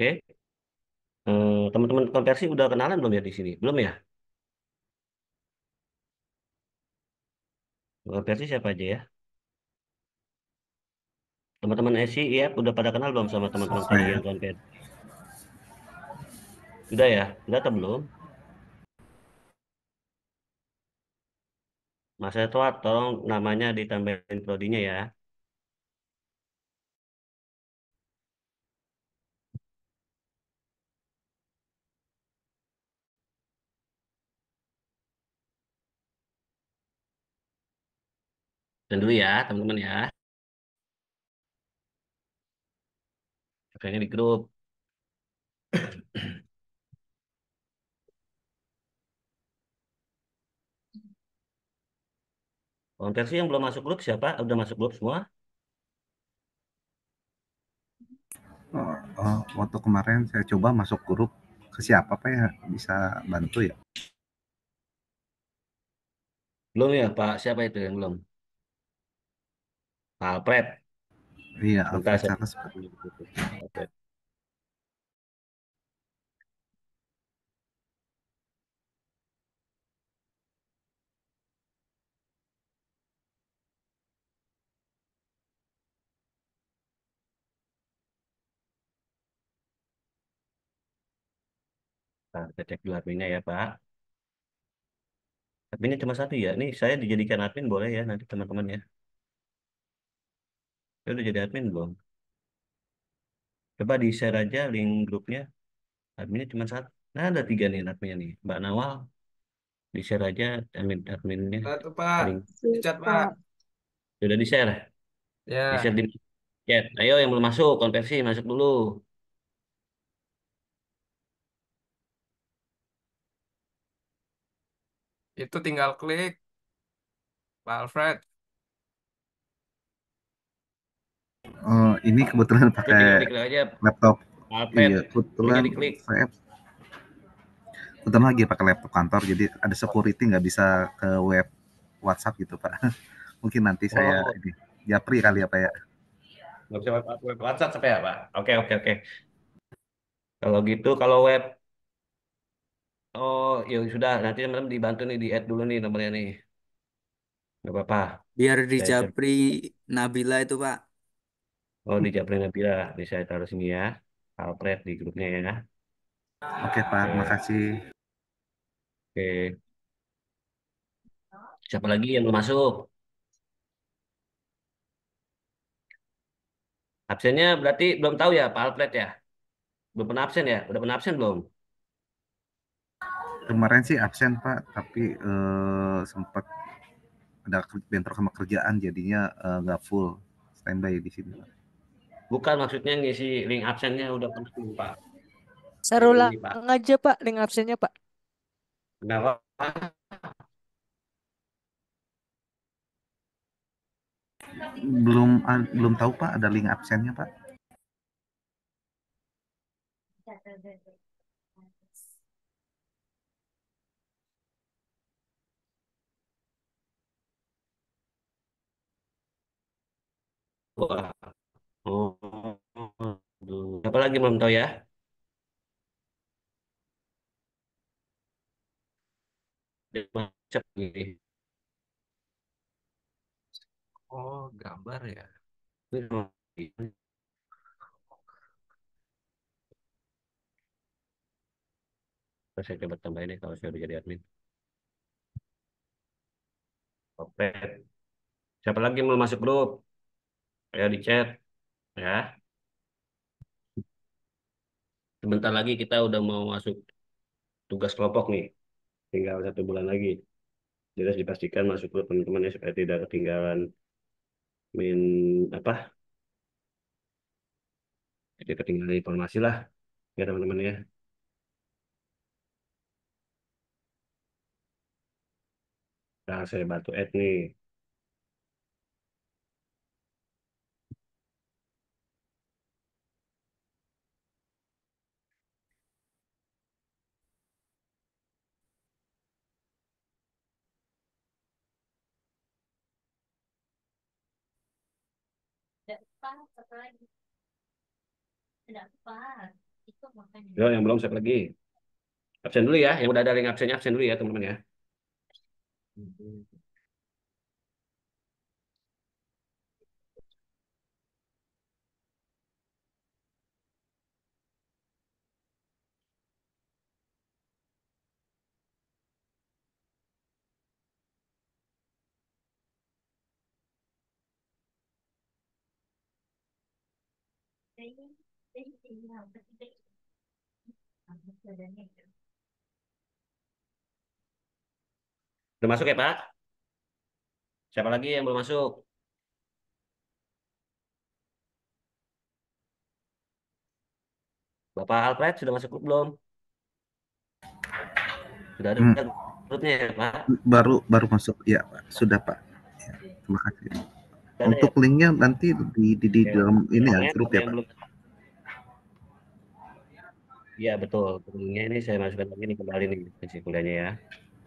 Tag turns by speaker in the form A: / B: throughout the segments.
A: Oke. Teman-teman konversi udah kenalan belum ya di sini? Belum ya? Konversi siapa aja ya? Teman-teman SI ya udah pada kenal belum sama teman-teman sini
B: Saya
A: yang konversi? Udah ya? Udah atau belum? Mas Edward, tolong namanya ditambahin prodinya ya. Dan dulu ya, teman-teman ya. Kayaknya di grup. Konversi yang belum masuk grup siapa? Udah masuk grup semua?
B: waktu kemarin saya coba masuk grup ke siapa Pak ya bisa bantu ya?
A: Belum ya, Pak. Siapa itu yang belum? Pak Alfred.
B: Iya,
A: Bentar
B: Alfred
A: saya.
B: Charles.
A: Alfred. Nah, kita cek dulu adminnya ya, Pak. Adminnya cuma satu ya. Nih, saya dijadikan admin boleh ya nanti teman-teman ya. Saya udah jadi admin belum? Coba di-share aja link grupnya. Adminnya cuma satu. Nah, ada tiga nih adminnya nih. Mbak Nawal, di-share aja adminnya.
C: Satu Pak,
A: Link.
D: Sip,
C: dicat Pak.
D: Pak.
A: Sudah di-share? Di-share
C: Ya,
A: di chat. Ayo yang belum masuk, konversi, masuk dulu.
C: itu tinggal klik Pak Alfred.
B: Ini kebetulan
A: Klik,
B: pakai
A: tinggal diklik aja.
B: laptop.
A: Alfred,
B: Iya,
A: linknya
B: kebetulan
A: diklik.
B: saya kebetulan lagi pakai laptop kantor, jadi ada security nggak bisa ke web WhatsApp gitu Pak. Mungkin nanti saya
A: Oh,
B: ini japri kali ya Pak ya.
A: nggak bisa web WhatsApp sampai ya, Pak? Oke, oke, oke. Kalau gitu, kalau web, oh ya sudah, nanti teman-teman dibantu nih, di-add dulu nih nomornya nih. Nggak apa-apa.
D: Biar di
A: Saya share.
D: Japri Nabila itu, Pak.
A: Oh, di Japri Nabila. Bisa saya taruh sini ya. Alfred di grupnya ya.
B: Oke Pak,
A: Oke,
B: makasih.
A: oke. Siapa lagi yang belum masuk? Absennya berarti belum tahu ya, Pak Alfred ya? Belum pernah absen ya? Udah pernah absen belum?
B: Kemarin sih absen Pak, tapi sempat ada bentrok sama kerjaan, jadinya nggak full standby di sini Pak.
A: Bukan maksudnya ngisi link absennya udah pernah belum, Pak?
E: Share
A: Yang
E: ulang
A: ini, Pak.
E: aja Pak link absennya Pak.
A: Kenapa?
B: Belum tahu Pak ada link absennya Pak.
A: Wah. Oh, aduh. Apa lagi belum tahu ya? Dia macet gini. Oh, gambar ya. Ini sama ini. Saya coba tambahin deh kalau saya udah jadi admin. Oke. Siapa lagi yang mau masuk grup? Ayo di chat ya. Sebentar lagi kita udah mau masuk tugas kelompok nih. Tinggal 1 bulan lagi. Jadi harus dipastikan masuk grup teman-teman ya supaya tidak ketinggalan min apa? Jadi ketinggalan informasi lah ya teman-teman ya. Nah, saya bantu add nih.
F: Ada apa? Satu lagi. Ada apa?
A: Yo, yang belum siapa lagi? Absen dulu ya. Yang udah ada link absennya absen dulu ya teman-teman ya. Udah masuk ya Pak? Siapa lagi yang belum masuk? Bapak Alfred sudah masuk grup belum? Sudah ada
B: Hmm,
A: grupnya ya Pak?
B: baru baru masuk ya, Pak. Sudah, Pak. Ya, terima kasih.
A: Sudah ada ya?
B: Untuk linknya nanti di
A: Oke,
B: dalam
A: untuk
B: ini ya,
A: linknya
B: grup
A: ada
B: ya,
A: yang
B: Pak.
A: belum. Iya betul. Linknya ini saya masukkan lagi nih kembali nih sesi kuliahnya ya.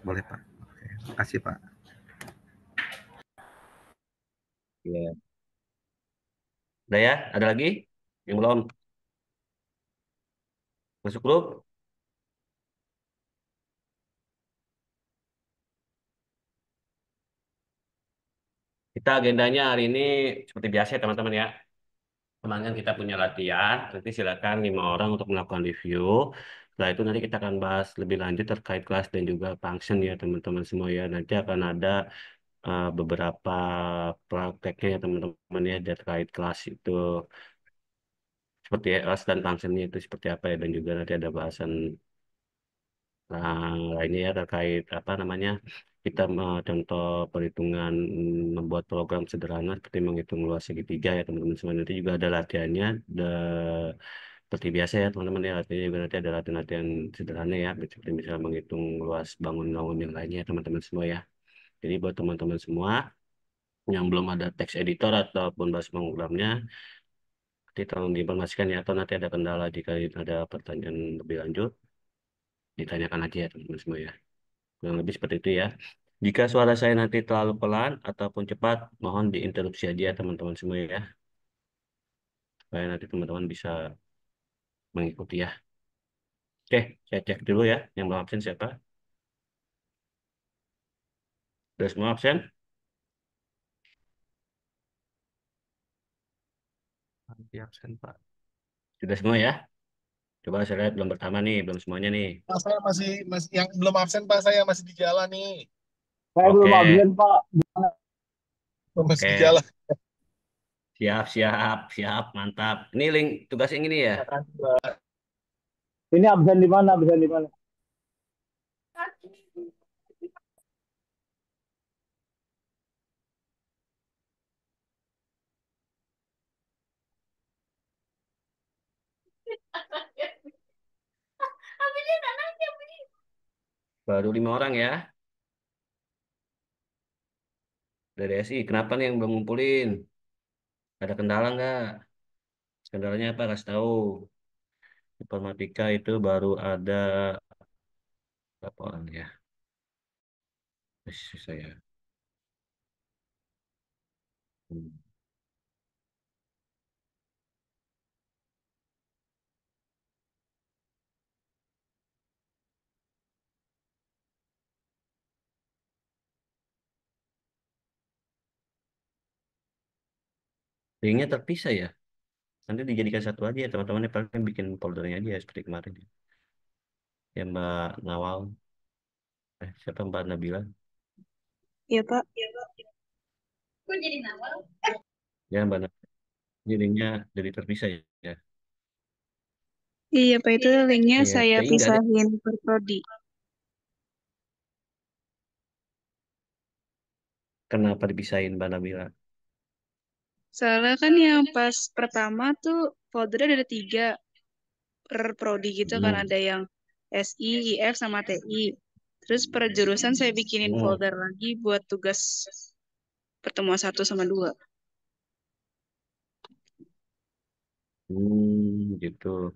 B: Boleh, Pak. Oke, makasih, Pak.
A: Iya. Udah ya? Ada lagi yang belum masuk grup? Kita agendanya hari ini seperti biasa ya teman-teman ya. Kemarin kan kita punya latihan, nanti silakan 5 orang untuk melakukan review. Setelah itu nanti kita akan bahas lebih lanjut terkait kelas dan juga function ya teman-teman semua ya. Nanti akan ada beberapa prakteknya ya teman-teman ya terkait kelas itu seperti ya, kelas dan functionnya itu seperti apa ya dan juga nanti ada bahasan lainnya ya terkait apa namanya kita contoh perhitungan membuat program sederhana seperti menghitung luas segitiga ya teman-teman semua nanti juga ada latihannya seperti biasa ya teman-teman ya latihannya juga nanti ada latihan-latihan sederhana ya seperti misalnya menghitung luas bangun-bangun yang lainnya ya teman-teman semua ya jadi buat teman-teman semua yang belum ada text editor ataupun bahasa pemrogrammnya nanti tolong diinformasikan ya atau nanti ada kendala jika ada pertanyaan lebih lanjut ditanyakan aja ya teman-teman semua ya. Kurang lebih seperti itu ya. Jika suara saya nanti terlalu pelan ataupun cepat, mohon diinterupsi aja teman-teman semua ya. Supaya nanti teman-teman bisa mengikuti ya. Oke, saya cek dulu ya. Yang belum absen siapa? Sudah semua absen?
C: Nanti absen, Pak.
A: Sudah semua ya? Coba saya lihat belum pertama nih, belum semuanya nih.
F: Pak, saya masih masih yang belum absen Pak, saya masih di jalan nih.
G: Saya belum
A: Oke,
G: absen, Pak.
F: Masih di
A: oke.
F: jalan.
A: Siap, siap, siap. Mantap. Ini link tugas yang ini ya.
F: Makasih, Pak.
G: Ini absen di mana? Absen di mana?
A: Baru 5 orang ya. Dari SI. Kenapa nih yang belum ngumpulin? Ada kendala nggak? Kendalanya apa? Kasih tahu. Informatika itu baru ada berapa orang ya? Masih saya. Hmm. Linknya terpisah ya. Nanti dijadikan satu aja ya teman-teman. Paling bikin foldernya aja ya, seperti kemarin ya. Ya Mbak Nawal. Siapa Mbak Nabila?
H: Iya, Pak.
A: Ya Mbak Nabila. Jadi linknya jadi terpisah ya. Ya.
H: Iya, Pak. Itu linknya
A: Iya,
H: saya
A: TI nggak ada.
H: pisahin per prodi.
A: Kenapa dipisahin Mbak Nabila?
H: Soalnya kan yang pas pertama tuh foldernya ada 3 per prodi gitu kan.
A: Hmm.
H: Ada yang SI, IF, sama TI. Terus per jurusan saya bikinin
A: Hmm.
H: folder lagi buat tugas pertemuan 1 sama 2.
A: Gitu.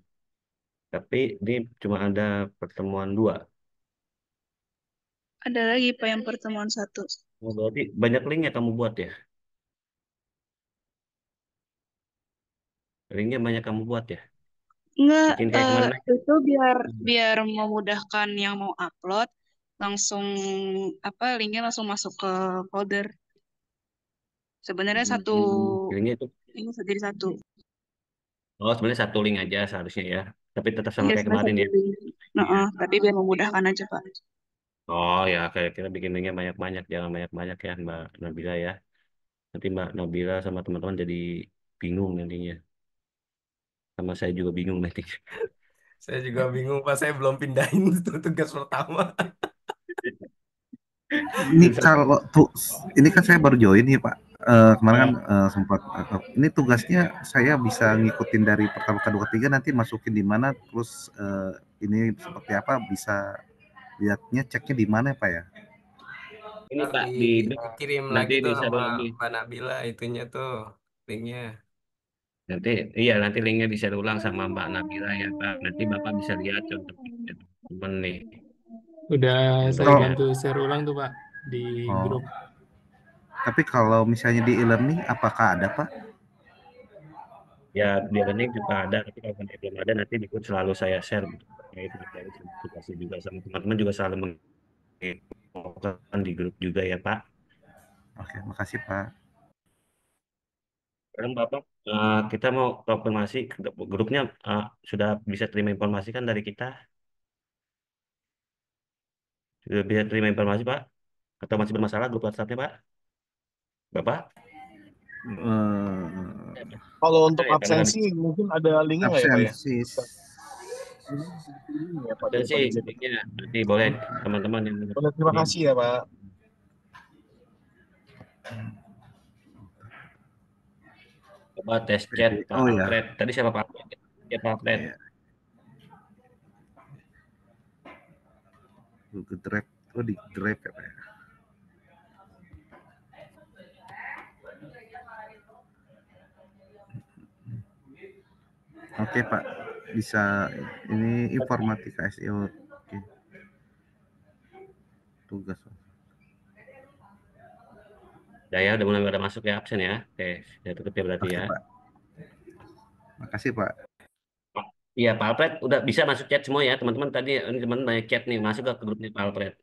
A: Tapi ini cuma ada pertemuan 2.
H: Ada lagi, Pak, yang pertemuan 1.
A: Oh, berarti banyak link yang kamu buat ya? Linknya banyak kamu buat ya?
H: Enggak,
A: Bikin kayak kemarin aja.
H: itu biar biar memudahkan yang mau upload langsung apa linknya langsung masuk ke folder. Sebenarnya satu
A: Linknya itu.
H: ini jadi satu.
A: Oh, sebenarnya satu link aja seharusnya ya. Tapi tetap sama
H: Iya,
A: kayak
H: sebenarnya
A: kemarin
H: satu
A: ya.
H: link. Nah, tapi biar memudahkan aja, Pak.
A: Oh ya, kayak kita bikin linknya banyak-banyak, jangan banyak-banyak ya Mbak Nabila ya. Nanti Mbak Nabila sama teman-teman jadi bingung nantinya. Sama saya juga bingung nanti.
C: Saya juga bingung Pak, saya belum pindahin itu tugas pertama.
B: Ini kalau tuh, ini kan saya baru join nih Pak. Kemarin kan sempat ini tugasnya saya bisa ngikutin dari pertama, kedua, ketiga, nanti masukin di mana, terus ini seperti apa, bisa lihatnya, ceknya di mana Pak ya?
A: Ini
C: Ntar
A: Pak di
C: dikirim
A: nanti
C: lagi
A: di
C: tuh
A: share
C: sama
A: lagi.
C: Mbak Nabila itunya tuh linknya.
A: Nanti iya nanti linknya di share ulang sama Mbak Nabila ya Pak. Nanti Bapak bisa lihat contoh teman nih
I: Udah
A: yang
I: saya
A: barunya.
I: bantu share ulang tuh Pak di
B: Oh,
I: grup.
B: tapi kalau misalnya di e-learning apakah ada Pak?
A: Ya di learning juga ada, tapi kalau nanti belum ada nanti di grup selalu saya share gitu. Ya itu dari sertifikasi juga sama teman-teman juga selalu menginfokan di grup juga ya Pak.
B: Oke, makasih Pak.
A: Sekarang Bapak kita mau konfirmasi grupnya sudah bisa terima informasi kan dari kita? Sudah bisa terima informasi Pak? Atau masih bermasalah grup WhatsApp-nya Pak? Bapak?
B: Eh,
F: Kalau
A: Ada
F: untuk
A: ya karena habis
F: absensi mungkin ada linknya nggak ya Pak ya?
B: absensi.
F: Ini ya Pak
A: dan
F: biar
A: sih
F: pada cek.
A: meetingnya nanti boleh teman-teman yang
F: Boleh, terima
A: ini.
F: kasih ya Pak.
A: Coba tes chat Pak
B: Oh ya,
A: Alfred. Tadi siapa Pak Alfred? Ya Pak Alfred.
B: ya. Google Drive, oh di Drive ya Pak ya. Oke Pak, bisa ini informatika SEO. Oke, tugas.
A: Udah mulai pada masuk ya absen ya. Oke, saya tutup ya berarti
B: Oke
A: ya.
B: Pak, makasih Pak.
A: Iya Pak Alfred udah bisa masuk chat semua ya teman-teman tadi ini teman banyak chat nih masuk ke grupnya Pak Alfred.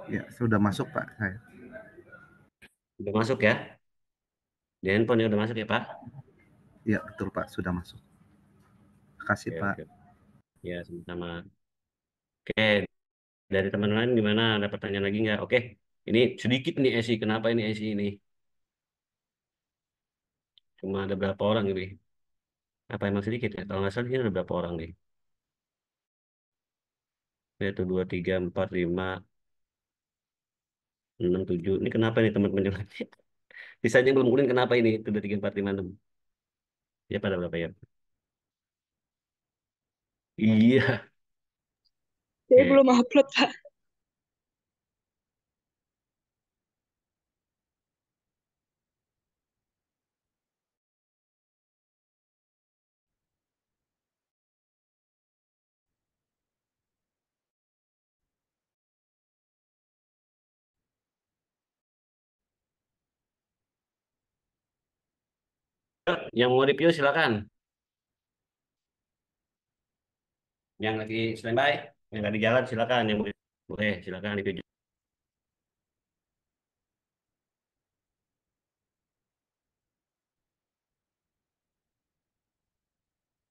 B: Ya, sudah masuk Pak saya.
A: Udah masuk ya. Di handphone ya udah masuk ya Pak.
B: Ya, betul Pak, sudah masuk. Makasih
A: Oke,
B: Pak.
A: oke. Ya sama-sama. Oke, dari teman lain gimana? Ada pertanyaan lagi nggak? Oke, ini sedikit nih Esi. Kenapa ini Esi ini? Cuma ada berapa orang ini? Apa emang sedikit ya? Kalau nggak salah ini ada berapa orang nih? Yaitu 2, 3, 4, 5, 6, 7. Ini kenapa nih teman-teman yang lain? Sisanya belum kuning kenapa ini? Itu 2, 3, 4, 5, 6. Ya pada berapa ya? Iya.
H: Saya
A: Oke.
H: belum upload, Pak.
A: Yang mau review silakan. Yang lagi standby, yang lagi jalan silakan. Yang mau boleh silakan review.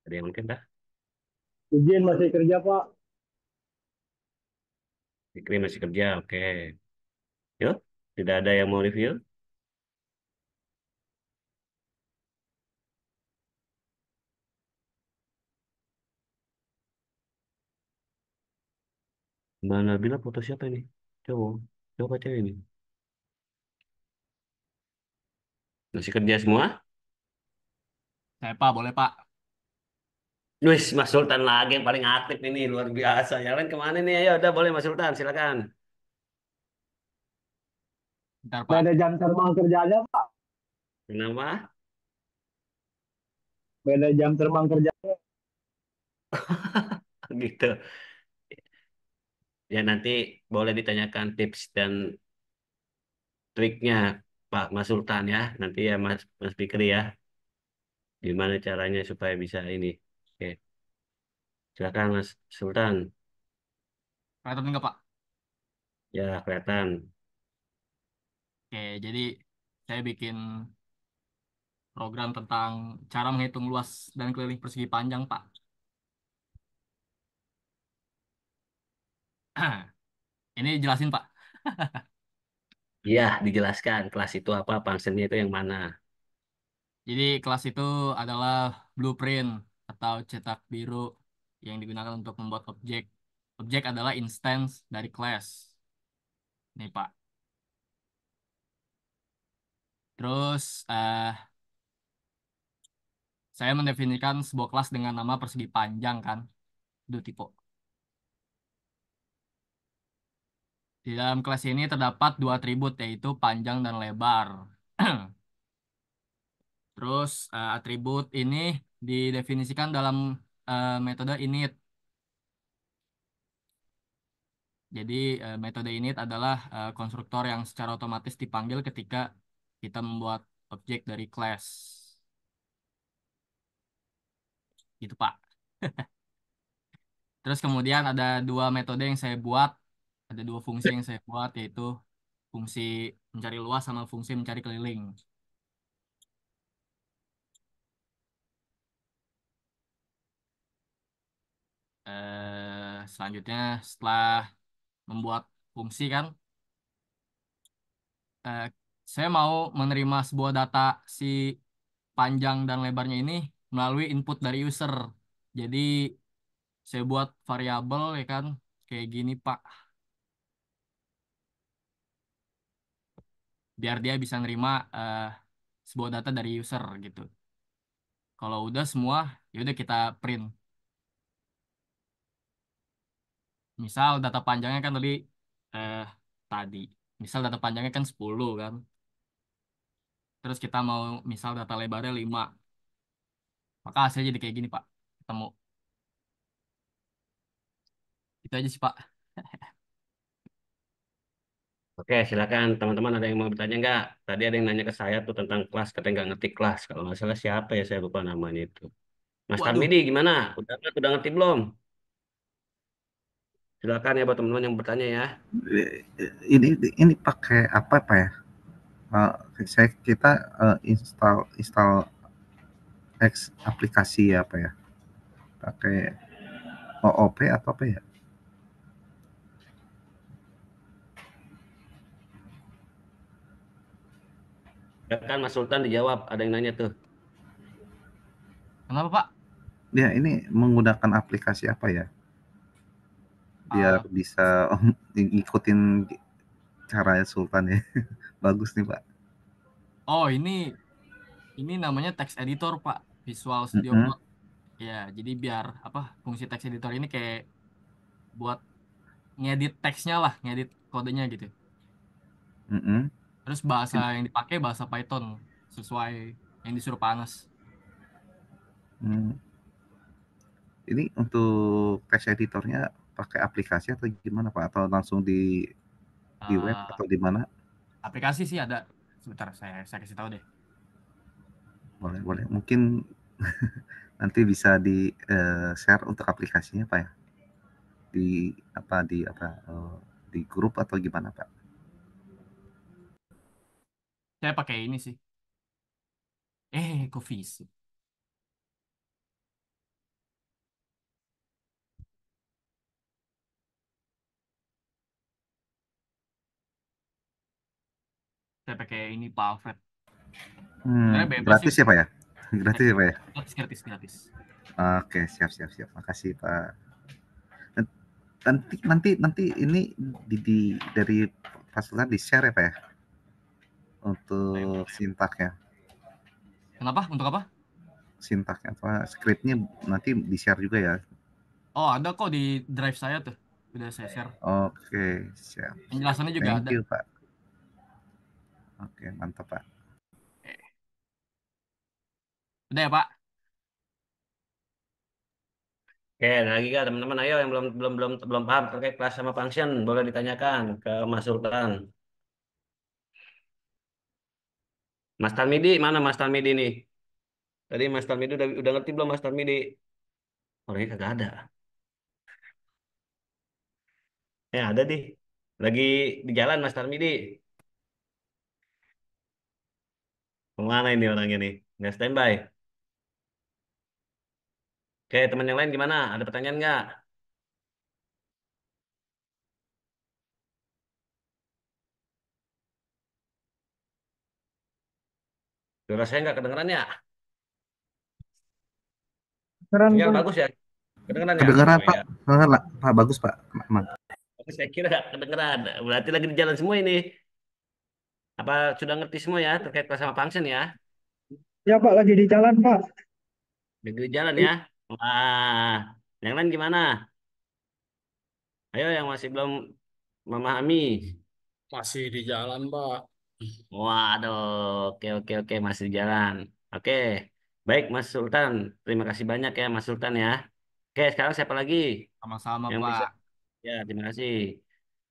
A: Ada yang mungkin dah?
G: Izin masih kerja Pak.
A: Fikri masih kerja, oke. Yuk, tidak ada yang mau review? Mana bilang foto siapa ini? Coba, coba cewek ini. Masih kerja semua?
I: Saya Pak, boleh Pak.
A: Wis, Mas Sultan lagi yang paling aktif ini, luar biasa. Yang lain kemana nih? Ayo, udah boleh Mas Sultan, silakan.
I: Bentar Pak.
G: Beda jam terbang kerjanya Pak.
A: Kenapa?
G: Beda jam terbang kerja.
A: Gitu. Ya nanti boleh ditanyakan tips dan triknya Pak Mas Sultan ya. Nanti ya Mas Mas Fikri ya. Gimana caranya supaya bisa ini? Oke, silakan Mas Sultan.
I: Kelihatan nggak Pak?
A: Ya, kelihatan.
I: Oke, jadi saya bikin program tentang cara menghitung luas dan keliling persegi panjang, Pak. Ini jelasin, Pak.
A: Iya, dijelaskan kelas itu apa, fungsinya itu yang mana.
I: Jadi kelas itu adalah blueprint atau cetak biru yang digunakan untuk membuat objek. Objek adalah instance dari kelas. Nih, Pak. Terus saya mendefinisikan sebuah kelas dengan nama persegi panjang kan, itu tipe. Di dalam kelas ini terdapat dua atribut yaitu panjang dan lebar. Terus atribut ini didefinisikan dalam metode init. Jadi metode init adalah konstruktor yang secara otomatis dipanggil ketika kita membuat objek dari class. Gitu, Pak. Terus kemudian ada dua metode yang saya buat, ada dua fungsi yang saya buat yaitu fungsi mencari luas sama fungsi mencari keliling. Selanjutnya setelah membuat fungsi kan, eh, saya mau menerima sebuah data si panjang dan lebarnya ini melalui input dari user. Jadi saya buat variabel ya kan, kayak gini Pak, biar dia bisa nerima sebuah data dari user gitu. Kalau udah semua, ya udah kita print. Misal data panjangnya kan eh, tadi, misal data panjangnya kan 10 kan. Terus kita mau misal data lebarnya 5. Maka hasilnya jadi kayak gini, Pak. Ketemu. Itu aja sih, Pak.
A: Oke, silakan teman-teman ada yang mau bertanya nggak? Tadi ada yang nanya ke saya tuh tentang kelas, katanya nggak ngerti kelas. Kalau nggak salah siapa ya, saya lupa namanya itu. Mas
I: Waduh.
A: Tamidi gimana? Udah ngerti belum? Silakan ya buat teman-teman yang bertanya ya.
B: Ini pakai apa Pak ya? Kita install install aplikasi apa ya? Pakai OOP atau apa ya?
A: Ya kan Mas Sultan dijawab, ada yang nanya tuh.
I: Kenapa, Pak?
B: Ya ini menggunakan aplikasi apa ya? Biar bisa ngikutin cara Sultan ya. Bagus nih Pak.
I: Oh, ini namanya text editor, Pak. Visual Studio
B: Mm-mm,
I: Code. Ya, jadi biar apa? Fungsi text editor ini kayak buat ngedit teksnya lah, ngedit kodenya gitu.
B: mm-mm.
I: Terus bahasa yang dipakai bahasa Python sesuai yang disuruh Panas.
B: Hmm. Ini untuk text editornya pakai aplikasi atau gimana Pak? Atau langsung di web
I: Eh,
B: atau di mana?
I: aplikasi sih ada. Sebentar, saya kasih tahu deh.
B: Boleh, boleh. Mungkin nanti bisa di share untuk aplikasinya Pak ya? Di grup atau gimana Pak?
I: Saya pakai ini sih. Coffee. Saya pakai ini Pak Alfred. Sebenarnya bebas sih.
B: Gratis ya Pak ya? Gratis ya Pak ya?
I: Gratis.
B: Oke, siap. Makasih Pak. Nanti ini dari Pak di share ya Pak ya? Untuk sintaknya.
I: Kenapa? Untuk apa?
B: Sintaknya apa? Scriptnya nanti di share juga ya?
I: Oh, ada kok di drive saya tuh. Udah saya share.
B: Oke, siap.
I: Penjelasannya juga
B: Thank
I: ada.
B: you Pak. Oke, mantap Pak.
I: Udah ya, Pak?
A: Oke, ada lagi kak teman-teman, ayo yang belum paham terkait kelas sama function, boleh ditanyakan ke Mas Sultan. Mas Talmidi, mana Mas Talmidi nih? Tadi Mas Tarmidi udah ngerti belum Mas Tarmidi? Orangnya kagak ada. Ada deh. Lagi di jalan Mas Tarmidi. Kemana ini orangnya nih? Nggak standby. Oke, teman yang lain gimana? Ada pertanyaan nggak? Suara saya nggak kedengeran ya?
G: Keren
A: Sinyal
G: Pak.
A: bagus ya? Kedengeran ya?
B: Kedengeran
A: Oh
B: Pak.
A: ya.
B: Kedengeran, Pak, bagus Pak. Aman.
A: Oke, saya kira nggak kedengeran. Berarti lagi di jalan semua ini. Apa sudah ngerti semua ya terkait kelas sama function ya?
G: Ya Pak, lagi di jalan Pak.
A: Lagi di jalan ya? Wah, yang lain gimana? Ayo yang masih belum memahami.
I: Masih di jalan, Pak.
A: Waduh, oke oke oke masih di jalan. Oke, baik Mas Sultan. Terima kasih banyak ya Mas Sultan ya. Oke, sekarang siapa lagi
I: Sama-sama,
A: yang bisa?
I: Pak.
A: Ya, terima kasih.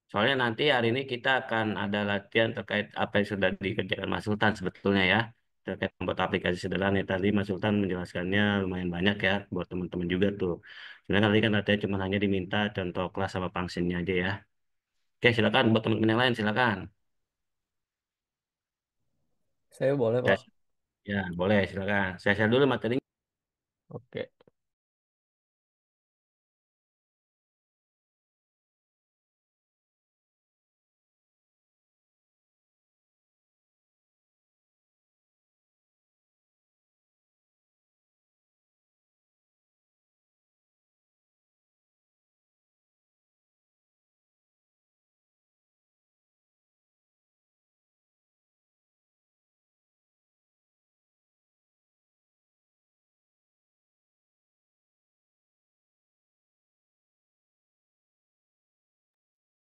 A: Soalnya nanti hari ini kita akan ada latihan terkait apa yang sudah dikerjakan Mas Sultan sebetulnya ya. Terkait membuat aplikasi sederhana. Tadi Mas Sultan menjelaskannya lumayan banyak ya buat teman-teman juga tuh. Sebenarnya nanti kan latihan cuma hanya diminta contoh kelas sama fungsinya aja ya. Oke, silakan buat teman-teman yang lain silakan.
J: Saya boleh, Pak.
A: Saya- Ya, boleh silakan. Saya share dulu materi.
J: Oke.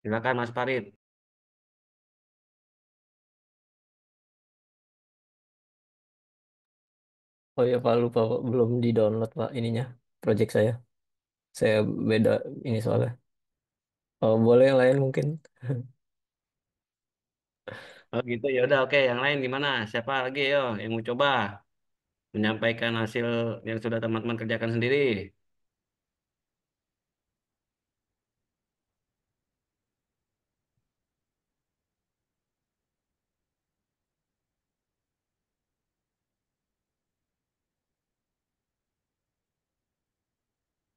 A: Silakan Mas Farid.
J: Oh iya, Pak, lupa, Pak. Belum di-download, Pak, ininya. Project saya. Saya beda ini soalnya. Oh, boleh yang lain mungkin.
A: Oh gitu ya udah oke yang lain gimana? Siapa lagi yo yang mau coba menyampaikan hasil yang sudah teman-teman kerjakan sendiri?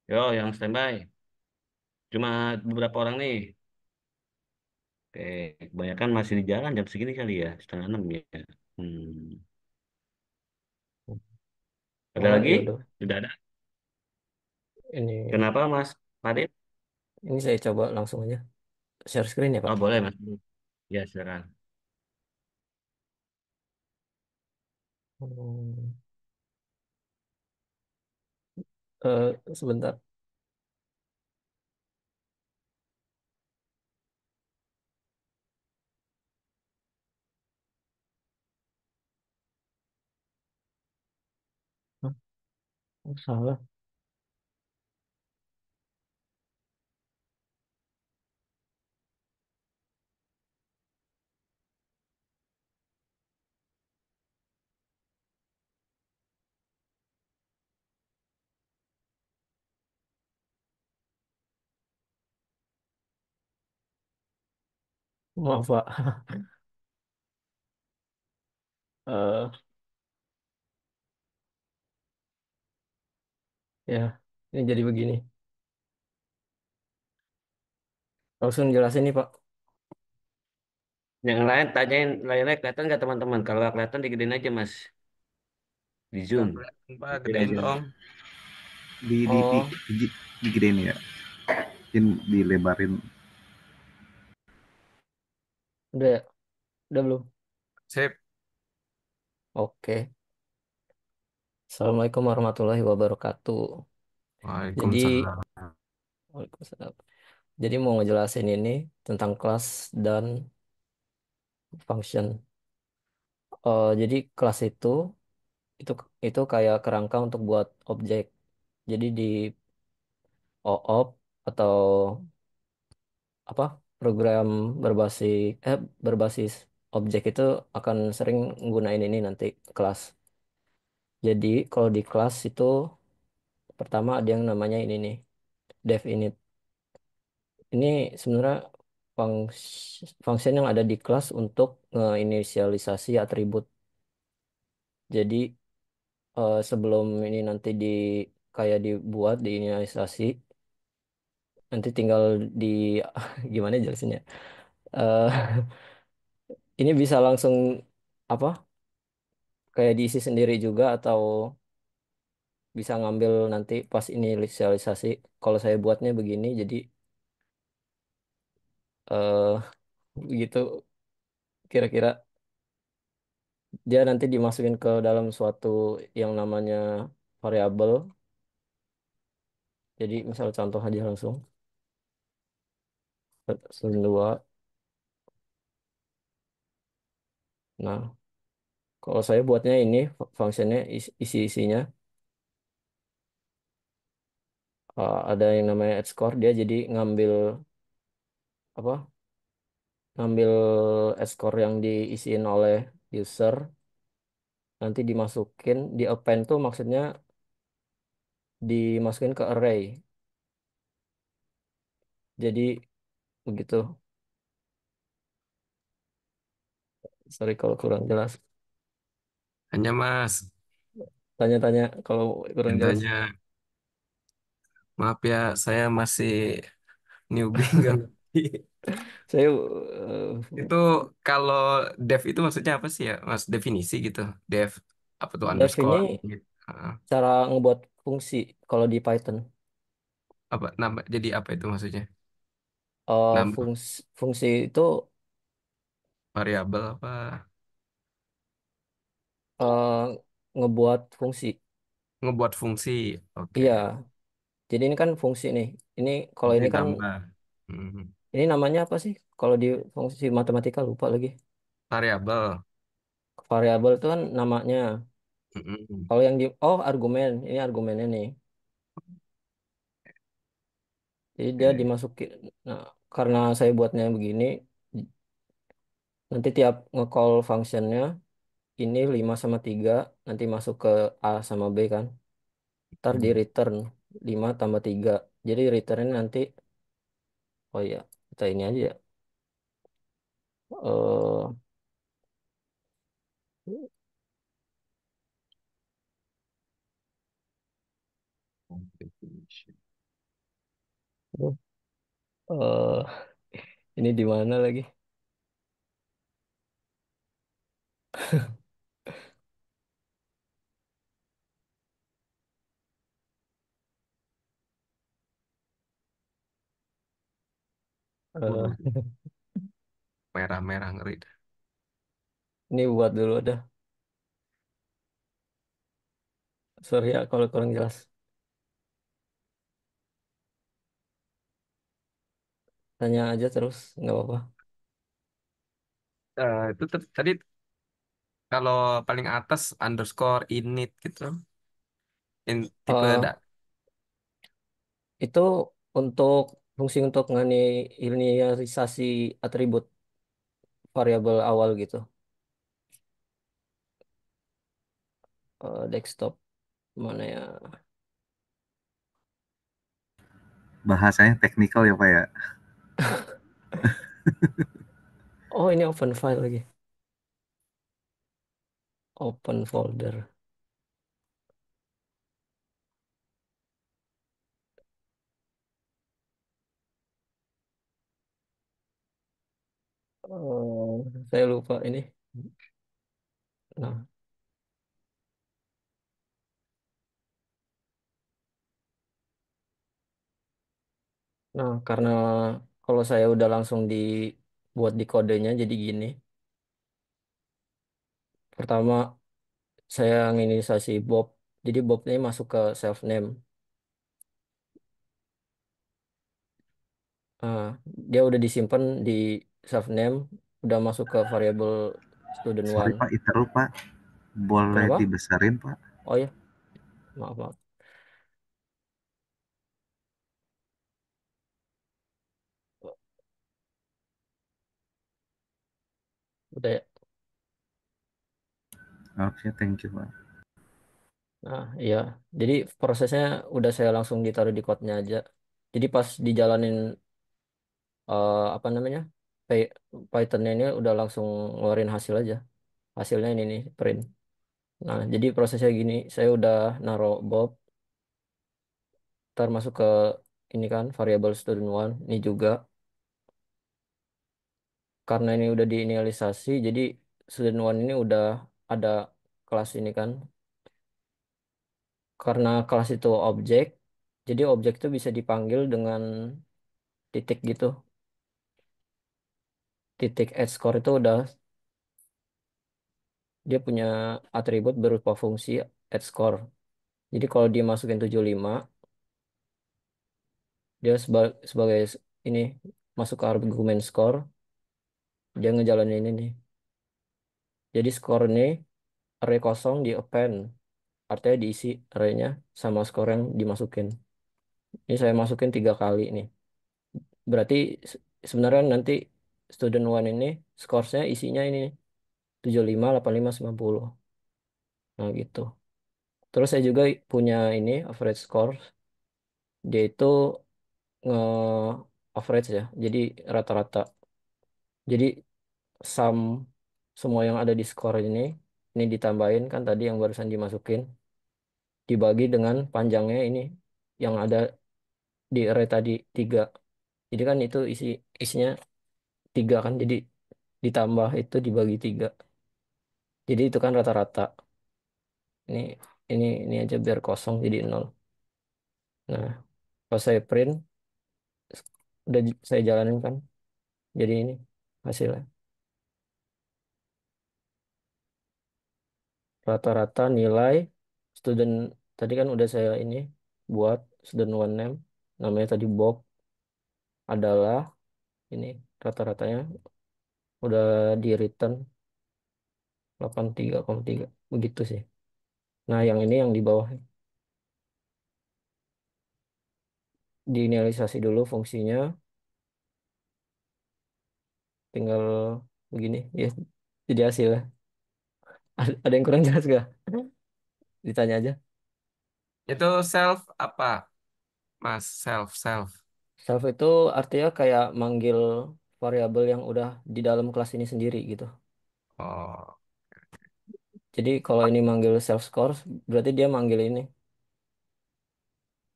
A: Yo yang standby. Cuma beberapa orang nih. Oke, kebanyakan masih di jalan jam segini kali ya, setengah enam ya. Hmm. Ada
J: Oh,
A: lagi?
J: ya udah.
A: Sudah ada.
J: Ini
A: Kenapa Mas Farid?
J: ini saya coba langsung aja share screen ya, Pak.
A: Oh boleh Mas. Ya silakan.
J: Hmm. Sebentar. Hah? Oh, salah. Maaf, Pak. Eh, ya, ini jadi begini. Langsung jelasin nih, Pak.
A: Yang lain tanyain layarnya kelihatan nggak teman-teman? Kalau nggak kelihatan digedein aja Mas di
C: Nggak
A: Zoom.
C: kelihatan, Pak.
A: Gedein
C: Gedein
A: aja.
C: dong.
J: Oh,
B: Di gedein ya. Mungkin dilebarin.
J: udah ya? Udah belum?
C: Sip.
J: Oke. Assalamualaikum warahmatullahi wabarakatuh. Jadi,
C: Waalaikumsalam.
J: Waalaikumsalam. Jadi mau ngejelasin ini tentang kelas dan function. Jadi kelas itu itu kayak kerangka untuk buat objek. Jadi di OOP atau apa program berbasis berbasis objek itu akan sering nggunain ini nanti kelas. Jadi kalau di kelas itu pertama ada yang namanya ini nih, dev init. Ini sebenarnya function yang ada di kelas untuk nginisialisasi atribut. Jadi sebelum ini nanti kayak dibuat diinisialisasi, nanti tinggal di gimana jelasinnya? Eh ini bisa langsung apa? Kayak diisi sendiri juga atau bisa ngambil nanti pas inisialisasi. Kalau saya buatnya begini, jadi eh begitu kira-kira dia nanti dimasukin ke dalam suatu yang namanya variabel. Jadi misal contoh aja langsung. Dua. Nah, kalau saya buatnya ini fungsinya isi-isinya ada yang namanya add score, dia jadi ngambil apa? Ngambil add score yang diisiin oleh user, nanti dimasukin di append tuh maksudnya dimasukin ke array. Jadi begitu. Sorry kalau kurang jelas.
C: Hanya Mas,
J: Tanya-tanya kalau kurang jelas.
C: tanya, maaf ya, saya masih newbie nggak ngerti.
J: Saya
C: Itu kalau dev itu maksudnya apa sih ya, Mas? Definisi gitu. Dev apa tuh
J: dev ini
C: underscore gitu.
J: cara ngebuat fungsi kalau di Python.
C: Apa nambah jadi apa itu maksudnya? Nambah
J: Fungsi itu
C: variabel apa?
J: eh, ngebuat fungsi.
C: Ngebuat fungsi. Oke.
J: Iya, jadi ini kan fungsi nih. Ini kalau
C: Fungsi
J: ini kan
C: nambah. Hmm.
J: ini namanya apa sih? Kalau di fungsi matematika lupa lagi.
C: Variabel.
J: Variabel itu kan namanya.
C: Hmm.
J: Kalau yang di argumen, ini argumennya nih. Jadi dia
C: Oke.
J: dimasukin. Nah, karena saya buatnya begini, nanti tiap nge-call functionnya ini 5 sama 3 nanti masuk ke A sama B kan. Ntar di
C: Hmm.
J: return 5 tambah 3. Jadi returnnya nanti, oh iya, kita ini aja ya. Eh eh, ini di mana lagi?
C: Waduh,
J: Eh,
C: merah-merah ngeri.
J: ini buat dulu dah. Sorry ya kalau kurang jelas. Tanya aja terus, nggak apa-apa.
C: Itu tadi kalau paling atas underscore init gitu. Tipe
J: Eh itu untuk fungsi untuk linearisasi atribut variabel awal gitu. Desktop mana ya?
B: Bahasanya teknikal ya Pak ya.
J: Oh ini open file lagi. Open folder. Saya lupa ini. Nah, karena kalau saya udah langsung dibuat di kodenya jadi gini. Pertama saya nginisiasi Bob. Jadi Bob ini masuk ke self name. Ah, dia udah disimpan di self name, udah masuk ke variabel student
B: Sorry
J: one.
B: Pak, iteru Pak. Boleh
J: Kenapa?
B: dibesarin Pak?
J: Oh ya, maaf maaf. Udah ya.
B: Oke, thank you Pak.
J: Nah, iya. Jadi prosesnya udah saya langsung ditaruh di code-nya aja. Jadi pas dijalanin apa namanya? Python-nya ini udah langsung ngeluarin hasil aja. Hasilnya ini nih, print. Nah, jadi prosesnya gini, saya udah naruh Bob, termasuk ke ini kan variable student one, ini juga karena ini udah diinisialisasi, jadi student one ini udah ada kelas ini kan. Karena kelas itu objek, jadi objek itu bisa dipanggil dengan titik gitu. Titik add score itu udah dia punya atribut berupa fungsi add score. Jadi kalau dia masukin 75, dia sebagai ini masuk ke argumen score, dia ngejalanin ini nih. Jadi skor ini array kosong di append, artinya diisi arraynya sama skor yang dimasukin. Ini saya masukin 3 kali nih. Berarti sebenarnya nanti student one ini scoresnya isinya ini 75, 85, 90. Nah gitu. Terus saya juga punya ini average score. Dia itu nge average ya. Jadi rata-rata. Jadi sum semua yang ada di score ini ditambahin kan tadi yang barusan dimasukin dibagi dengan panjangnya ini yang ada di array tadi 3. Jadi kan itu isinya 3 kan. Jadi ditambah itu dibagi 3. Jadi itu kan rata-rata. Ini ini aja biar kosong jadi 0. Nah, pas saya print udah saya jalanin kan. Jadi ini hasilnya. Rata-rata nilai student tadi kan udah saya ini buat student one name namanya tadi Bob adalah ini rata-ratanya udah di return 83,3 begitu sih. Nah, yang ini yang di bawah diinisialisasi dulu fungsinya tinggal begini ya jadi hasilnya. Ada yang kurang jelas gak? Ditanya aja.
C: Itu self apa, Mas? Self.
J: Self itu artinya kayak manggil variabel yang udah di dalam kelas ini sendiri gitu.
C: Oh,
J: Jadi kalau ini manggil self scores, berarti dia manggil ini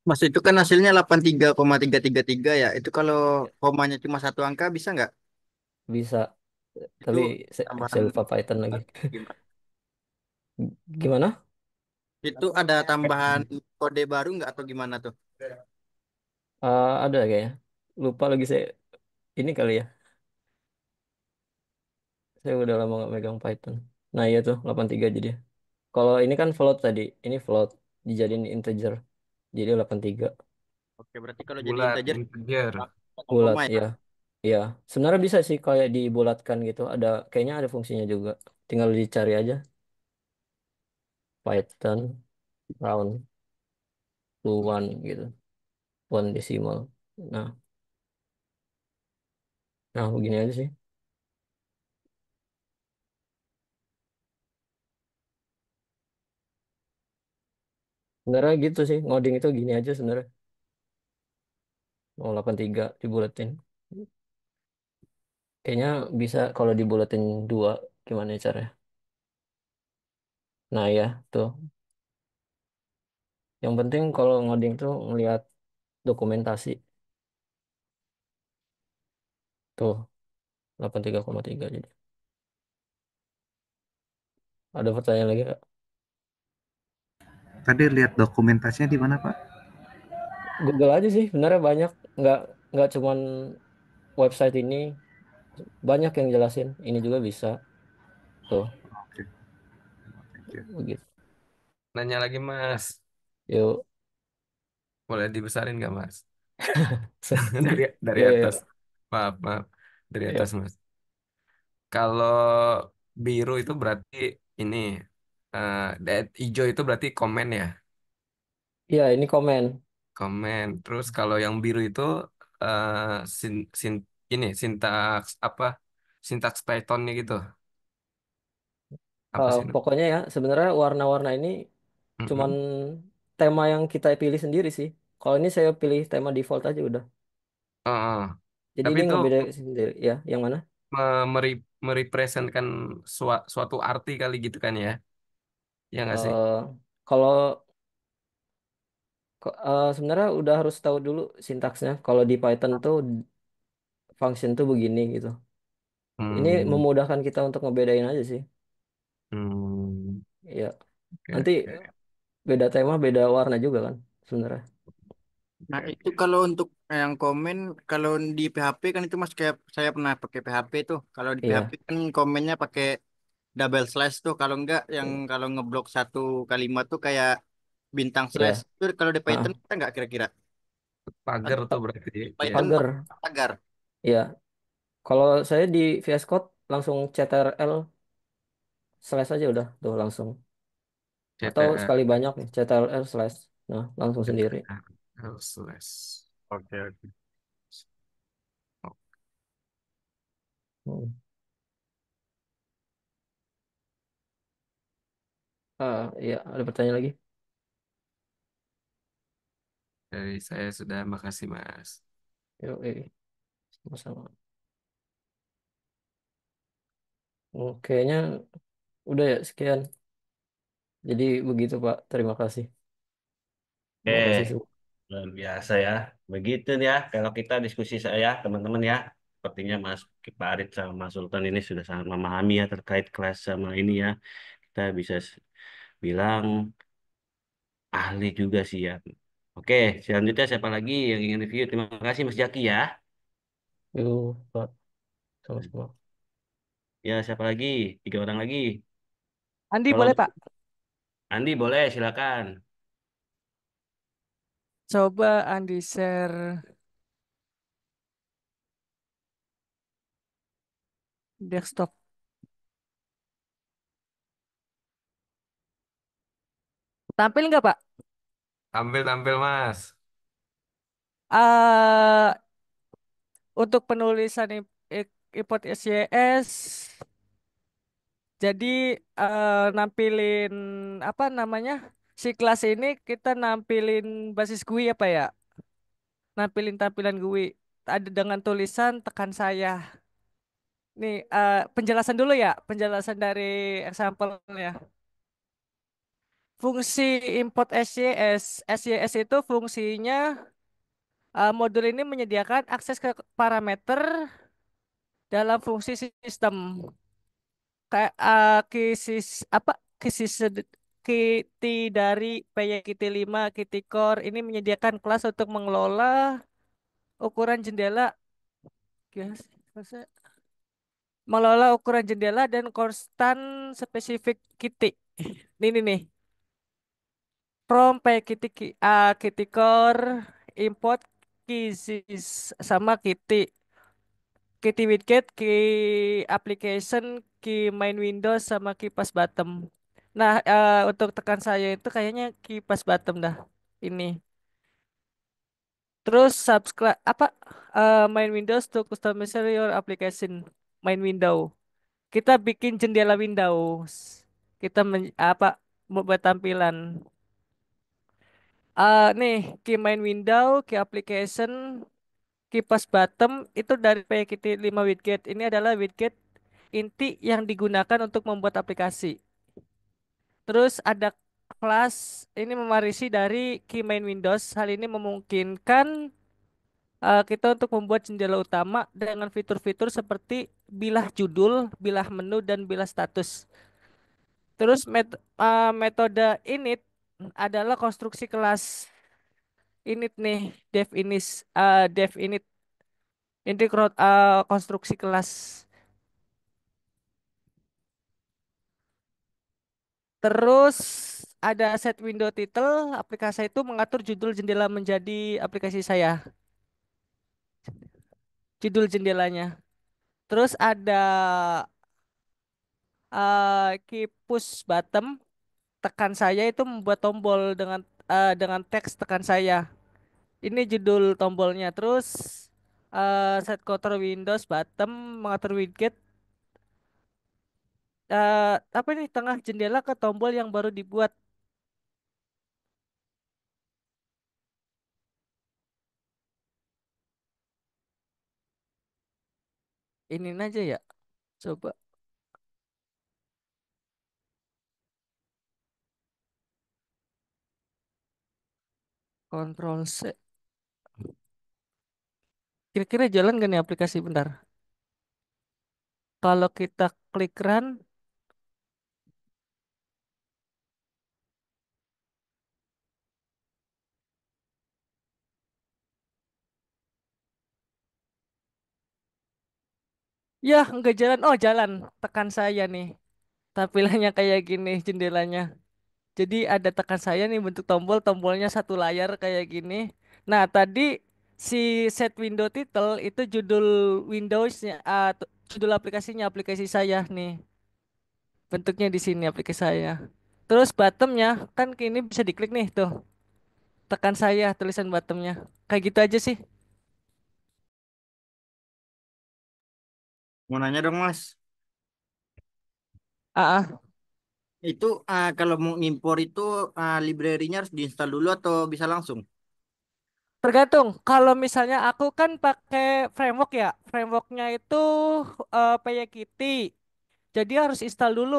D: Mas itu kan hasilnya 83,333 ya. Itu kalau komanya cuma satu angka bisa nggak?
J: bisa.
D: Itu
J: Tapi
D: tambahan
J: saya lupa Python lagi.
D: gimana?
J: Gimana?
D: Itu ada tambahan kode baru nggak atau gimana tuh?
J: Ada kayaknya. Lupa lagi saya. Ini kali ya. Saya udah lama nggak megang Python. Nah iya tuh 83 jadi. Kalau ini kan float tadi. Ini float. Dijadiin integer. Jadi 83.
D: Oke, berarti kalau jadi
C: bulat,
D: integer
C: integer.
D: potong
J: Bulat
D: koma ya.
J: ya. Iya. Sebenarnya bisa sih kayak dibulatkan gitu. Kayaknya ada fungsinya juga. Tinggal dicari aja. Python round to one gitu. One decimal. Nah, nah begini aja sih. Sebenarnya gitu sih. Ngoding itu gini aja sebenarnya. 083 dibulatin. Kayaknya bisa kalau dibulatin 2 gimana caranya? Nah ya, tuh. Yang penting kalau ngoding tuh ngelihat dokumentasi. Tuh, 83,3 jadi. Ada pertanyaan lagi Kak?
B: Tadi lihat dokumentasinya di mana, Pak?
J: Google aja sih, sebenarnya banyak. Nggak nggak cuman website ini, banyak yang jelasin. Ini juga bisa. Tuh,
B: Oke, thank you.
J: begitu.
C: Nanya lagi, Mas.
J: Yuk.
C: Boleh dibesarin nggak, Mas? Dari
J: Yuk, yuk,
C: atas.
J: yuk.
C: Maaf. Dari atas,
J: Yuk.
C: Mas. Kalau biru itu berarti ini, hijau itu berarti komen ya,
J: Iya, ini komen.
C: komen. Terus kalau yang biru itu eh, sin, sin, ini sintaks apa? Sintaks Pythonnya gitu. Apa sih?
J: Pokoknya ya, sebenarnya warna-warna ini Cuman
C: Mm-mm.
J: tema yang kita pilih sendiri sih. Kalau ini saya pilih tema default aja udah.
C: Heeh.
J: Jadi
C: Tapi
J: ini
C: itu
J: ngebeda sendiri ya. Yang mana?
C: merepresentkan suatu arti kali gitu kan ya? Ya nggak sih?
J: Eh kalau sebenarnya udah harus tahu dulu sintaksnya. Kalau di Python tuh function tuh begini gitu. Ini
C: Hmm.
J: memudahkan kita untuk ngebedain aja sih.
C: Hmm.
J: Ya,
C: Oke,
J: nanti
C: oke.
J: beda tema, beda warna juga kan sebenarnya.
D: Nah,
C: Oke,
D: itu
C: oke.
D: kalau untuk yang komen, kalau di PHP kan itu mas kayak saya pernah pakai PHP tuh. Kalau di PHP
J: Iya,
D: kan komennya pakai double slash tuh. Kalau enggak, yang kalau ngeblok satu kalimat tuh kayak bintang slash.
J: iya.
D: Itu kalau di Python
J: Ah,
D: kita nggak kira-kira.
C: Pagar tuh berarti ya.
D: Python
J: pagar.
D: pakai pagar.
J: Iya. Kalau saya di VS Code langsung CTRL slash aja udah tuh langsung. Atau
C: CTR.
J: sekali banyak nih CTRL slash. Nah, langsung sendiri.
C: CTR slash. Oke, oke.
J: Hmm. Ah, iya, ada pertanyaan lagi?
C: Dari saya sudah makasih Mas.
J: Yuk, sama-sama. Kayaknya udah ya sekian. Jadi begitu Pak. Terima kasih. Terima kasih
A: Oke,
J: semua.
A: luar biasa ya. Begitu ya, kalau kita diskusi saya, teman-teman ya. Sepertinya Mas Pak Arit sama Mas Sultan ini sudah sangat memahami ya terkait kelas sama ini ya. Kita bisa bilang ahli juga sih ya. Oke, selanjutnya siapa lagi yang ingin review? Terima kasih Mas Jaki ya.
J: Yuk, Pak. Sama-sama.
A: Ya, siapa lagi? Tiga orang lagi.
E: Andi
A: Kalau
E: boleh Pak?
A: Andi boleh, silakan.
E: Coba Andi share desktop. Tampil nggak Pak?
C: Tampil tampil Mas.
E: eh untuk penulisan import SYS, jadi nampilin apa namanya? Si kelas ini kita nampilin basis GUI apa ya? Nampilin tampilan GUI. Ada dengan tulisan tekan saya. Nih, penjelasan dulu ya, penjelasan dari example-nya. Fungsi import SYS. SYS itu fungsinya modul ini menyediakan akses ke parameter dalam fungsi sistem. Kayak kisis apa kisis kiti dari PY Kiti 5 Kiti Core ini menyediakan kelas untuk mengelola ukuran jendela, yes, mengelola ukuran jendela dan konstan spesifik Kiti. Ini nih. From Kitty Kitty Core import Kisis sama Kitty Kitty widget application main Windows sama kipas bottom. Nah, untuk tekan saya itu kayaknya kipas bottom dah ini. Terus subscribe apa main Windows to customize your application main window. Kita bikin jendela Windows. Kita apa membuat tampilan. Nih, key main window, key application, kipas bottom itu dari PKT 5 widget. Ini adalah widget inti yang digunakan untuk membuat aplikasi. Terus ada kelas ini mewarisi dari key main Windows. Hal ini memungkinkan kita untuk membuat jendela utama dengan fitur-fitur seperti bilah judul, bilah menu, dan bilah status. Terus metode init adalah konstruksi kelas init nih, dev init. Ini konstruksi kelas. Terus ada set window title. Aplikasi itu mengatur judul jendela menjadi aplikasi saya. Judul jendelanya. Terus ada key push button. Tekan saya itu membuat tombol dengan teks tekan saya. Ini judul tombolnya. Terus set control Windows button mengatur widget. Apa ini tengah jendela ke tombol yang baru dibuat. Ini aja ya. Coba Kontrol C. Kira-kira jalan gak nih aplikasi bentar? Kalau kita klik run, ya nggak jalan. Oh jalan, tekan saya nih. Tampilannya kayak gini jendelanya. Jadi ada tekan saya nih bentuk tombol, tombolnya satu layar kayak gini. Nah tadi si set window title itu judul Windowsnya, judul aplikasinya aplikasi saya nih. Bentuknya di sini aplikasi saya. Terus bottomnya kan ini bisa diklik nih tuh. Tekan saya tulisan bottomnya. Kayak gitu aja sih.
D: Mau nanya dong Mas,
E: Ah, ah.
D: itu kalau mau ngimpor itu library-nya harus diinstal dulu atau bisa langsung?
E: Tergantung. Kalau misalnya aku kan pakai framework ya. Frameworknya itu Payakiti. Jadi harus install dulu.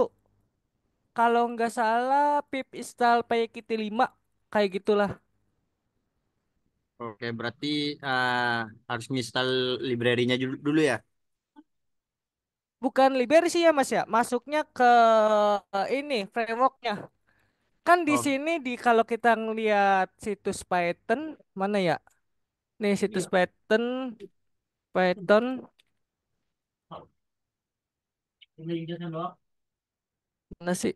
E: Kalau nggak salah pip install Payakiti 5 kayak gitulah.
D: Oke, berarti harus install library-nya dulu ya?
E: Bukan library sih ya Mas ya. Masuknya ke ini frameworknya. Kan di
D: Oh,
E: sini di kalau kita ngelihat situs Python mana ya? Nih situs Python Python mana sih?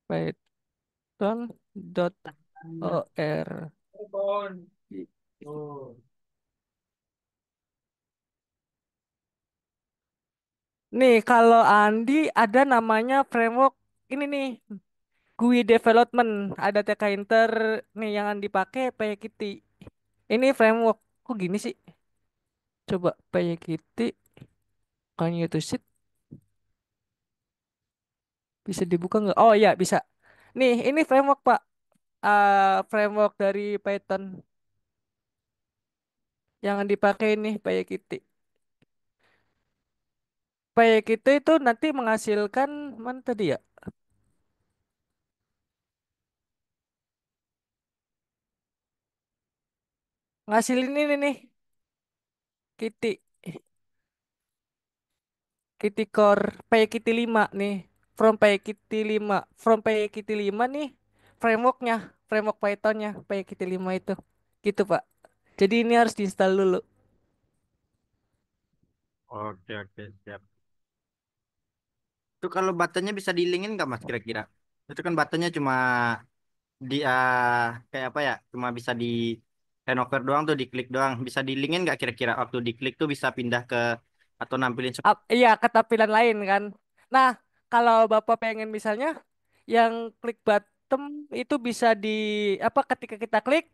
E: Python.or. Nih kalau Andi ada namanya framework ini nih GUI development ada TK Inter nih yang Andi pakai Payakiti. Ini framework kok gini sih? Coba Payakiti kan YouTube sheet bisa dibuka nggak? Oh iya bisa. Nih ini framework Pak. Framework dari Python yang dipakai nih Payakiti. Payakiti itu nanti menghasilkan mana tadi ya? Ngasilin ini nih Kitty. Kitty Core Kitty 5 nih. From Kitty 5. From Kitty 5 nih frameworknya, framework Pythonnya Kitty 5 itu. Gitu, Pak. Jadi ini harus diinstal dulu.
D: oke oke siap. Itu kalau buttonnya bisa dilingin nggak Mas kira-kira? Itu kan buttonnya cuma di kayak apa ya? Cuma bisa di handover doang tuh, diklik doang. Bisa dilingin nggak kira-kira? Waktu diklik tuh bisa pindah ke atau nampilin
E: Iya, ketampilan lain kan. Nah, kalau Bapak pengen misalnya yang klik bottom itu bisa di apa ketika kita klik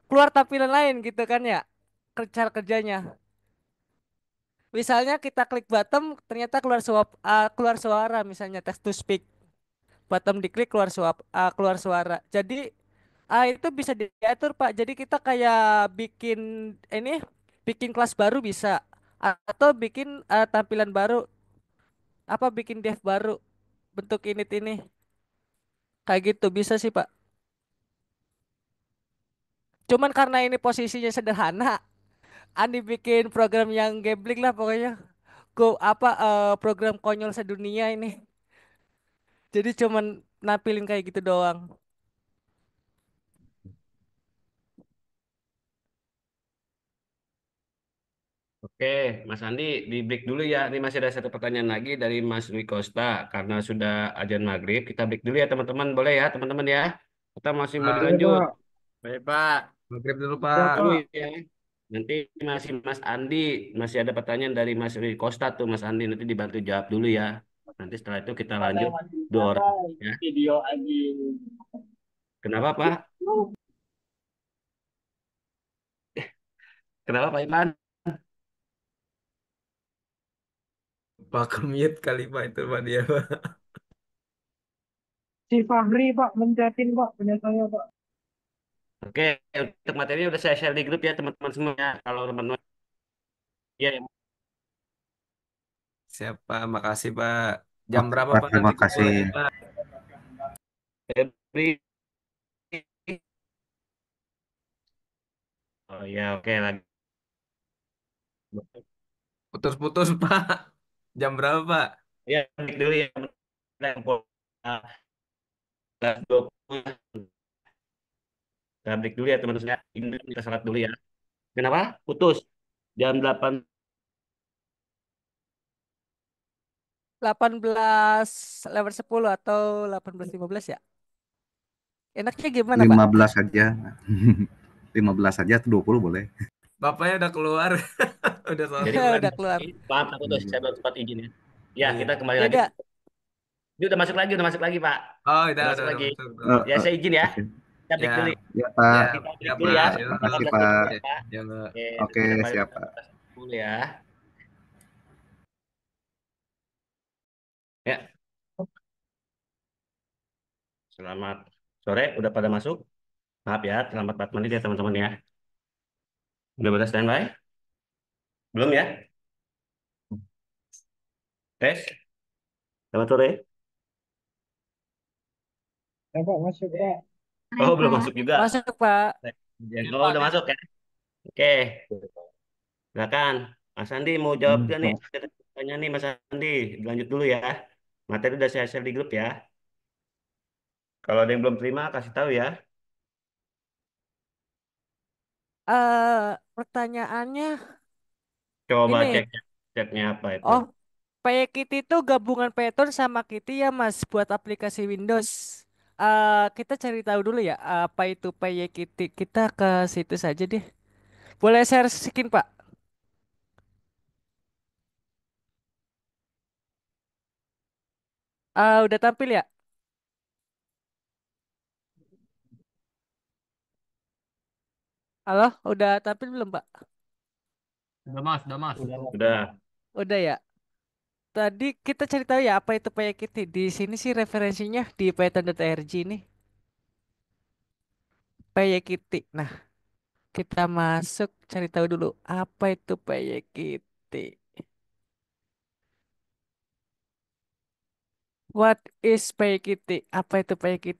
E: keluar tampilan lain gitu kan ya. Cara kerjanya. Misalnya kita klik bottom ternyata keluar suara misalnya text to speak. Bottom diklik keluar suara. Jadi itu bisa diatur Pak. Jadi kita kayak bikin ini bikin kelas baru bisa atau bikin tampilan baru apa bikin dev baru bentuk init ini kayak gitu bisa sih Pak. Cuman karena ini posisinya sederhana, Andi bikin program yang gambling lah pokoknya. Program konyol sedunia ini. Jadi cuman nampilin kayak gitu doang.
A: Oke, Mas Andi, di break dulu ya. Ini masih ada satu pertanyaan lagi dari Mas Dwi Costa. Karena sudah azan maghrib, kita break dulu ya teman-teman. Boleh ya teman-teman ya? Kita masih mau
G: Boleh,
A: dilanjut.
G: Pak.
D: baik Pak.
C: Maghrib dulu,
G: Ya,
C: Pak.
A: Dulu
G: Pak.
A: ya. Nanti masih Mas Andi, masih ada pertanyaan dari Mas Dwi Costa tuh Mas Andi. Nanti dibantu jawab dulu ya. Nanti setelah itu kita lanjut dua orang ya. Kenapa Pak? Kenapa Pak Iman?
C: Pak Kemit kali Pak itu Pak dia, Pak.
G: Si Fahri, Pak, mencetin, Pak, punya saya, Pak.
A: Oke, untuk materi udah saya share di grup ya teman-teman semua ya. Kalau teman-teman ya, yang
C: Siapa? Makasih Pak. Jam
B: Oke
C: berapa
B: Pak,
C: Pak
B: terima
C: nanti
B: kasih.
C: kumpulnya Pak?
A: Febri. Oh ya, oke lagi.
C: Putus-putus Pak. Jam berapa Pak?
A: Ya, break dulu ya. Ah, 11.20. Kita break dulu ya teman-teman ya. Ini kita salat dulu ya. Kenapa? Putus. Jam 8.
E: 18:10 atau 18:15 ya? Enaknya gimana, Pak?
B: 15 saja. 15 saja atau 20 boleh.
C: Bapaknya udah keluar. Udah sore
A: Jadi
C: Pak.
E: Udah keluar.
A: maaf aku tuh saya belum sempat izin ya. Ya, kita
C: Iya.
A: kembali
E: Ya
A: lagi.
E: udah.
A: Ini udah masuk lagi, Pak.
C: Oh,
A: Udah masuk
C: udah
A: lagi.
C: masuk tuh.
B: Eh,
A: Ya,
B: eh,
A: saya izin ya.
B: oke.
A: Kita break dulu.
C: Ya,
B: Ya
C: ya,
B: Pak.
A: Kita
C: ya
A: break dulu
C: Pak.
A: ya.
C: Yuk.
B: Makasih
A: 18.20
B: Pak.
A: ya, Pak.
C: Ya,
A: Oke, nanti
B: Oke,
A: kita kembali
B: siap
A: lagi
B: Pak.
A: 18.10 ya. Ya, selamat sore. Udah pada masuk? Maaf ya, selamat 4 menit ya teman-teman ya. Udah pada standby? Belum ya? Tes? Selamat sore.
G: Ya Pak, masuk Pak.
A: Oh, belum masuk juga.
E: Masuk, Pak.
I: Ya,
A: Oh,
I: Pak,
A: udah masuk ya. Oke, silakan. Mas Andi mau jawab gak nih? Ada pertanyaan nih Mas Andi. Lanjut dulu ya. Materi udah saya share di grup ya. Kalau ada yang belum terima, kasih tahu ya.
E: Pertanyaannya
A: Coba
E: ini.
A: cek chatnya apa itu.
E: Oh, PyKit itu gabungan Python sama Kitty ya, Mas, buat aplikasi Windows. Kita cari tahu dulu ya, apa itu PyKit. Kita ke situ saja deh. Boleh share skin, Pak? Udah tampil ya? Halo, udah tampil belum, Pak?
I: udah Mas, udah Mas.
A: Udah.
E: Udah ya. Tadi kita cari tahu ya apa itu PyKit. Di sini sih referensinya di python.org ini. PyKit. Nah, kita masuk cari tahu dulu apa itu PyKit. What is PyKit? Apa itu PyKit?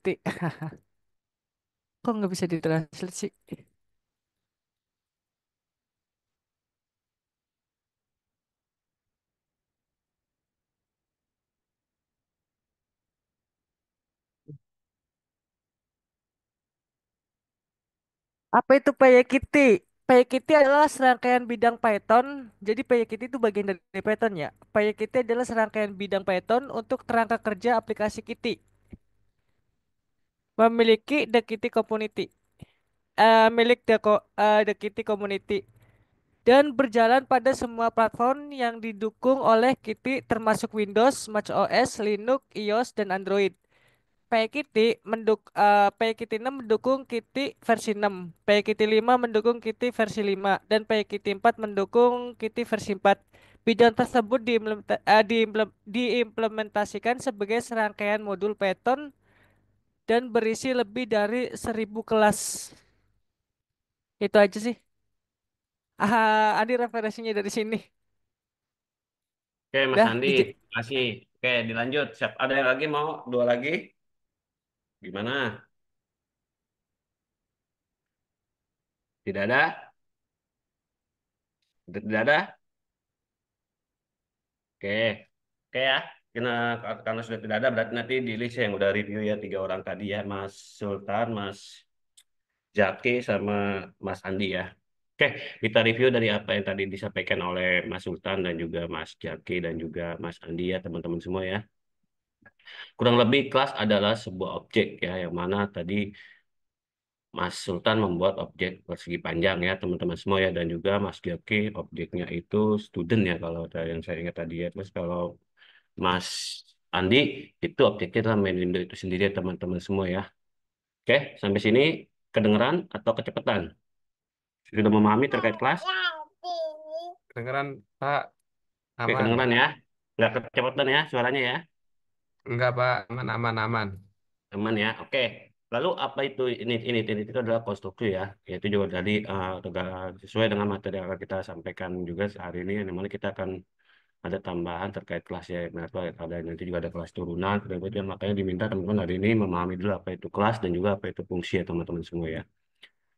E: Kok nggak bisa ditranslate sih? Apa itu PyKit? PyKit adalah serangkaian bidang Python. Jadi PyKit itu bagian dari Python ya. PyKit adalah serangkaian bidang Python untuk kerangka kerja aplikasi Kitty. Memiliki the Kitty Community. Milik the Kitty Community. Dan berjalan pada semua platform yang didukung oleh Kitty termasuk Windows, macOS, Linux, iOS, dan Android. PyKitty 6 mendukung Kitty versi 6, PyKitty 5 mendukung Kitty versi 5, dan PyKitty 4 mendukung Kitty versi 4. Bidang tersebut diimplementasikan sebagai serangkaian modul Python dan berisi lebih dari 1.000 kelas. Itu aja sih. Ada referensinya dari sini.
A: Oke, Mas
E: Dah,
A: Andi. Kasih. Oke, dilanjut. Siap. Ada yang lagi mau? Dua lagi? Gimana? Tidak ada? Tidak ada? Oke. Oke ya. Karena sudah tidak ada, berarti nanti di list yang udah review ya 3 orang tadi ya. Mas Sultan, Mas Jaki, sama Mas Andi ya. Oke, kita review dari apa yang tadi disampaikan oleh Mas Sultan dan juga Mas Jaki dan juga Mas Andi ya, teman-teman semua ya. Kurang lebih kelas adalah sebuah objek ya, yang mana tadi Mas Sultan membuat objek persegi panjang ya, teman-teman semua ya, dan juga Mas Jaki objeknya itu student ya, kalau yang saya ingat tadi ya. Terus kalau Mas Andi itu objeknya adalah main window itu sendiri ya, teman-teman semua ya. Oke, sampai sini kedengeran atau kecepatan? Sudah memahami terkait kelas?
C: Kedengeran Pak,
A: Oke,
C: aman.
A: kedengeran ya. Nggak kecepatan ya suaranya ya.
C: Enggak Pak, aman aman aman.
A: Aman ya. Oke. Lalu apa itu ini itu adalah konstruksi ya, yaitu juga tadi sesuai dengan materi yang akan kita sampaikan juga hari ini, yang dimana kita akan ada tambahan terkait kelas ya, nah, itu ada nanti juga ada kelas turunan, kemudian makanya diminta teman-teman hari ini memahami dulu apa itu kelas dan juga apa itu fungsi ya teman-teman semua ya.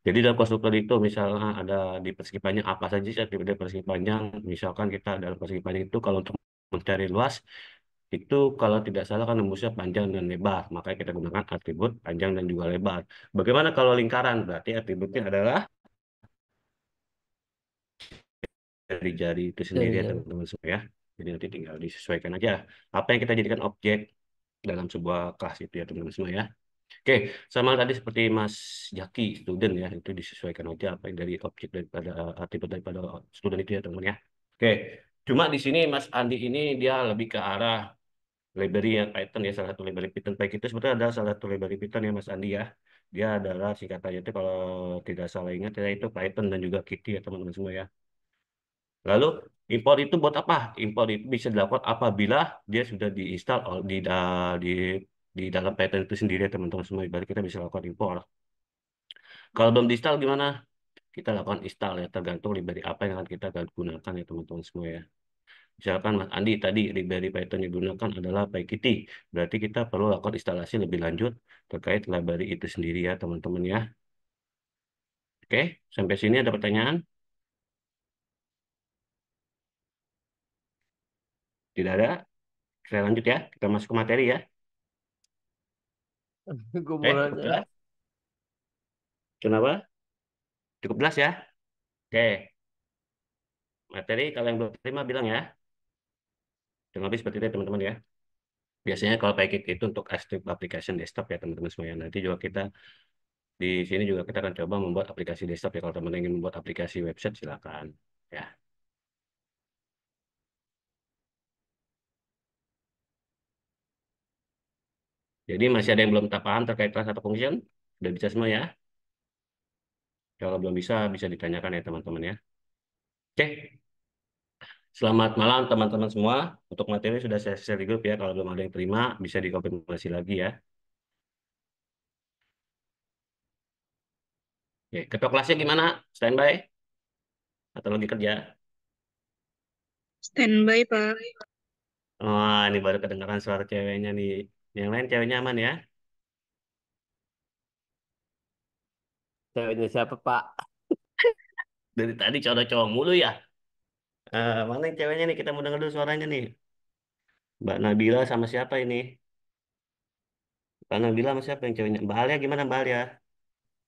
A: Jadi dalam konstruktor itu misalnya ada di persegi panjang apa saja sih aktivitas persegi panjang, misalkan kita dalam persegi panjang itu kalau untuk mencari luas itu kalau tidak salah kan rumusnya panjang dan lebar, makanya kita gunakan atribut panjang dan juga lebar. Bagaimana kalau lingkaran? Berarti atributnya adalah dari jari itu sendiri ya
J: Jari-jari.
A: teman-teman semua ya. Jadi nanti tinggal disesuaikan aja apa yang kita jadikan objek dalam sebuah kelas itu ya teman-teman semua ya. Oke, sama tadi seperti Mas Jaki, student ya, itu disesuaikan aja apa yang dari objek daripada atribut daripada student itu ya teman-teman ya. Oke, cuma di sini Mas Andi ini dia lebih ke arah library yang Python ya, salah satu library Python baik itu sebetulnya ada salah satu library Python ya Mas Andi ya. Dia adalah singkatannya itu kalau tidak salah ingat ya itu Python dan juga Kitty ya teman-teman semua ya. Lalu import itu buat apa? Import itu bisa dilakukan apabila dia sudah diinstal di dalam Python itu sendiri ya teman-teman semua. Berarti kita bisa lakukan import. Kalau belum diinstal gimana? Kita lakukan install ya tergantung library apa yang akan kita gunakan ya teman-teman semua ya. Misalkan Mas Andi tadi library Python yang digunakan adalah PyKitty. Berarti kita perlu lakukan instalasi lebih lanjut terkait library itu sendiri ya teman-teman ya. Oke, sampai sini ada pertanyaan? Tidak ada? Saya lanjut ya. Kita masuk ke materi ya.
J: Gue mau
A: Cukup
J: nanya.
A: jelas? Kenapa? Cukup jelas ya? Oke, materi kalau yang belum terima bilang ya. Jangan lebih seperti itu ya, teman-teman ya. Biasanya kalau PyKit itu untuk application desktop ya teman-teman semuanya. Nanti juga kita di sini juga kita akan coba membuat aplikasi desktop ya. Kalau teman-teman ingin membuat aplikasi website silakan ya. Jadi masih ada yang belum tak paham terkait class atau function? Sudah bisa semua ya? Kalau belum bisa, bisa ditanyakan ya teman-teman ya. Oke, selamat malam teman-teman semua. Untuk materi sudah saya share di grup ya. Kalau belum ada yang terima, bisa dikonfirmasi lagi ya. Oke, ketua kelasnya gimana? Standby? Atau lagi kerja?
H: Standby, Pak.
A: Wah, ini baru kedengaran suara ceweknya nih. Yang lain ceweknya aman ya?
J: Ceweknya siapa, Pak?
A: Dari tadi cowok-cowok mulu ya. Mana yang ceweknya nih? Kita mau denger dulu suaranya nih. Mbak Nabila sama siapa ini? Mbak Nabila sama siapa yang ceweknya? Mbak Alia gimana Mbak Alia?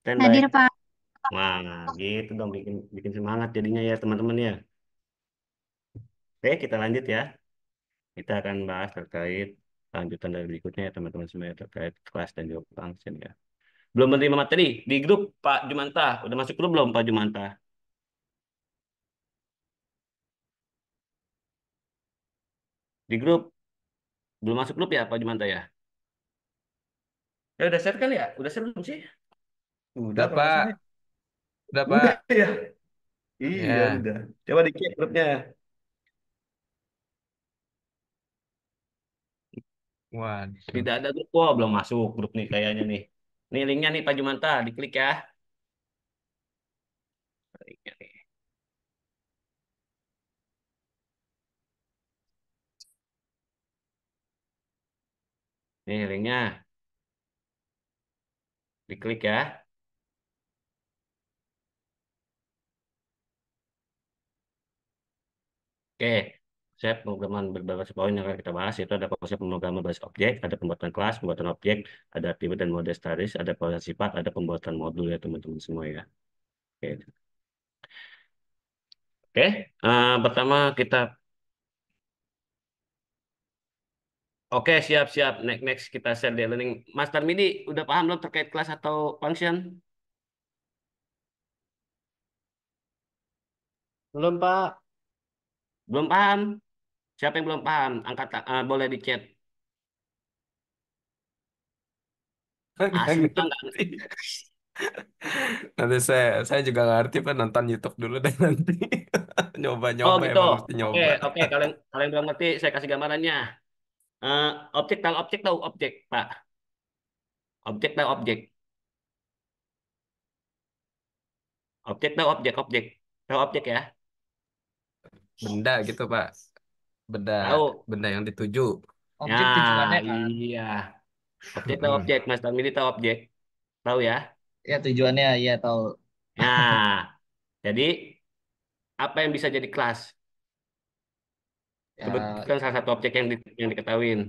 A: Standby.
K: Hadir, Pak.
A: Wah, gitu dong bikin bikin semangat jadinya ya teman-teman ya. Oke, kita lanjut ya. Kita akan bahas terkait lanjutan dari berikutnya ya teman-teman semua ya, terkait kelas dan juga function ya. Belum menerima materi di grup Pak Jumanta. Udah masuk grup belum Pak Jumanta? Di grup belum masuk grup ya Pak Jumanta ya? Ya udah share kan ya? Udah share belum sih? Udah
C: Udah,
A: kalau nggak
C: Pak.
A: salah ya.
C: Udah, Pak.
A: Udah ya. Iya
C: Ya.
A: udah. Coba dicek grupnya.
C: Waduh.
A: Tidak ada grup. Wah, belum masuk grup nih kayaknya nih. Nih linknya nih Pak Jumanta, diklik ya. Linknya nih. Nih linknya, diklik ya. Oke, konsep pemrograman berbasis poin yang akan kita bahas itu ada konsep pemrograman berbasis objek, ada pembuatan kelas, pembuatan objek, ada atribut dan mode statis, ada proses sifat, ada pembuatan modul ya teman-teman semua ya. Oke, oke. Pertama kita, oke siap-siap. Next kita share the learning. Master Midi udah paham belum terkait kelas atau function?
J: Belum, Pak.
A: Belum paham? Siapa yang belum paham? Angkat, boleh di chat.
C: Nggak
A: Asli Pak nggak
C: ngerti.
A: ngerti.
C: Nanti saya juga nggak ngerti, Pak. Nonton YouTube dulu deh nanti.
A: Oh
C: Nyoba-nyoba
A: gitu.
C: emang mesti
A: Oke,
C: nyoba.
A: oke. Kalian kalian belum ngerti, saya kasih gambarannya. Eh, objek tahu objek, Pak. Objek tahu objek. Objek tahu objek. Tahu objek ya?
C: Benda gitu Pak. Benda
A: Tahu.
C: benda yang dituju.
A: Ya,
G: Objek tujuannya kan.
A: iya. Objek tahu
C: Mm-mm.
A: objek, Mas Tarmidi tahu objek. Tahu ya?
G: Ya tujuannya ya tahu.
A: Nah, jadi apa yang bisa jadi kelas?
G: Ya
A: Sebutkan salah satu objek yang diketahuin.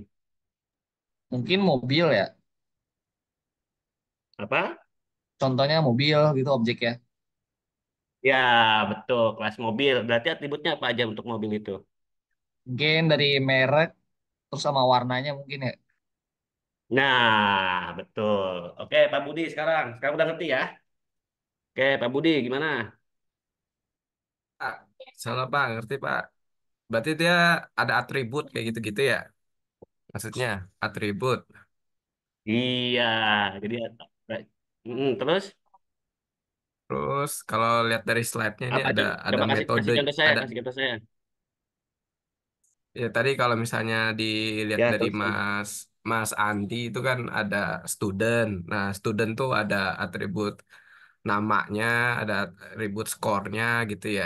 G: mungkin mobil ya.
A: Apa?
G: Contohnya mobil gitu objek ya.
A: Ya, betul. Kelas mobil. Berarti atributnya apa aja untuk mobil itu?
G: Mungkin dari merek terus sama warnanya mungkin ya.
A: Nah, betul. Oke, Pak Budi sekarang. Sekarang udah ngerti ya? Oke, Pak Budi gimana?
C: Pak, salah Pak, ngerti Pak. Berarti dia ada atribut kayak gitu-gitu ya? Maksudnya atribut.
A: Iya, jadi terus
C: Terus kalau lihat dari slide-nya ini
A: apa?
C: ada
A: Coba kasih
C: metode,
A: contoh saya,
C: ada
A: kasih contoh saya.
C: ya tadi kalau misalnya dilihat
A: Ya,
C: dari
A: teruskan.
C: Mas Mas Andi itu kan ada student. Nah, student tuh ada atribut namanya, ada atribut skornya gitu ya.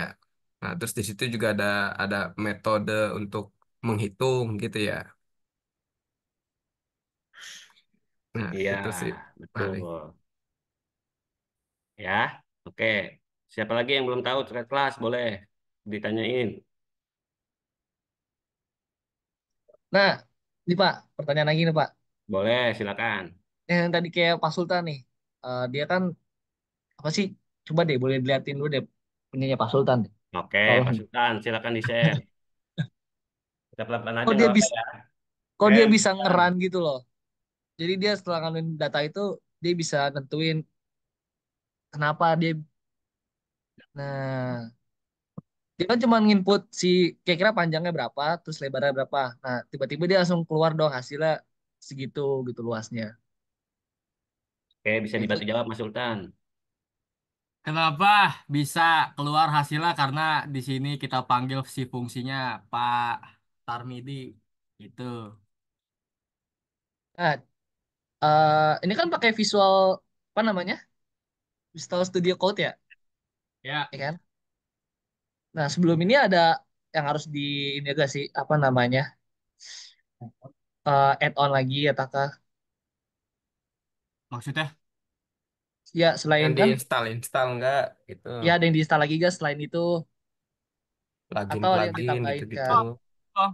C: Nah, terus di situ juga ada metode untuk menghitung gitu ya. Nah,
A: Iya,
C: itu sih paling.
A: betul. Ya, oke. Siapa lagi yang belum tahu terkait kelas? Boleh ditanyain.
G: Nah, ini Pak, pertanyaan lagi nih Pak.
A: Boleh, silakan.
G: Yang tadi kayak Pak Sultan nih. Dia kan apa sih? Coba deh boleh diliatin dulu deh punyanya Pak Sultan deh.
A: Oke,
G: Tolong.
A: Pak Sultan, silakan di-share. Kita pelan-pelan aja
G: Kok dia
A: nggak apa
G: bisa
A: ya.
G: kok
A: Oke,
G: dia
A: Pak
G: bisa
A: Sultan.
G: ngeran gitu loh. Jadi dia setelah ngambil data itu dia bisa nentuin kenapa dia. Nah, dia kan cuma nginput si kira-kira panjangnya berapa, terus lebarnya berapa. Nah, tiba-tiba dia langsung keluar dong hasilnya segitu gitu luasnya.
A: Oke, bisa
G: Nah, itu
A: dibantu jawab, Mas Sultan.
I: Kenapa bisa keluar hasilnya? Karena di sini kita panggil si fungsinya Pak Tarmidi. Itu.
G: nah, ini kan pakai visual apa namanya? Visual Studio Code ya,
I: Ya,
G: ya kan? Nah, sebelum ini ada yang harus di ini juga sih apa namanya? Add-on lagi ataukah
I: maksudnya
G: ya
C: Yang
G: selain kan
C: diinstal enggak gitu.
G: ya ada yang diinstal lagi guys selain itu atau ada yang
C: Plugin-plugin
G: ditambahin
C: gitu-gitu.
G: kan?
I: oh,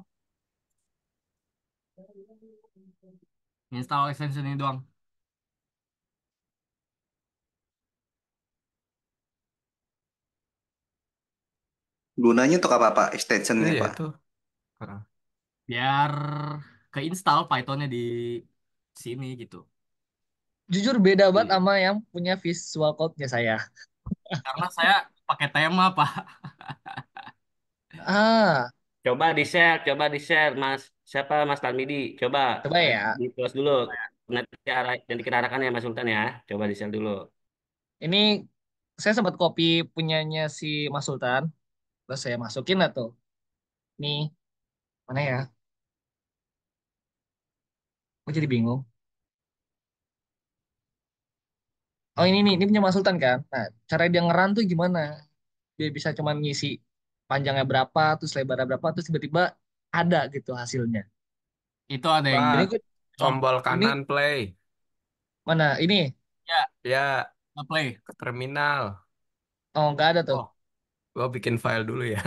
I: install extension ini doang.
B: Gunanya untuk apa Pak extensionnya
C: Iya
B: Pak?
C: itu. Heeh.
I: Biar keinstall Pythonnya di sini gitu.
G: Jujur beda banget
A: Hmm.
G: sama yang punya Visual Code-nya saya.
I: Karena saya pakai tema, Pak.
G: Ah,
A: Coba di-share, Mas. Siapa Mas Tarmidi? Coba
G: coba ya.
A: di close dulu. Nanti yang kita arahkan ya Mas Sultan ya. Coba di-share dulu.
G: Ini saya sempat copy punyanya si Mas Sultan, terus saya masukin lah tuh. Nih, mana ya? Gue jadi bingung. Oh ini punya Mas Sultan kan? Nah, cara dia ngeran tuh gimana? Dia bisa cuma ngisi panjangnya berapa, terus lebarnya berapa, terus tiba-tiba ada gitu hasilnya.
I: Itu ada yang
C: Pak,
G: Ini gue,
I: oh,
C: tombol
G: ini
C: kanan play.
G: mana? Ini?
I: ya,
C: Ya,
I: play.
C: ke terminal.
G: Oh, nggak ada tuh.
I: Oh,
C: Gua bikin file dulu ya.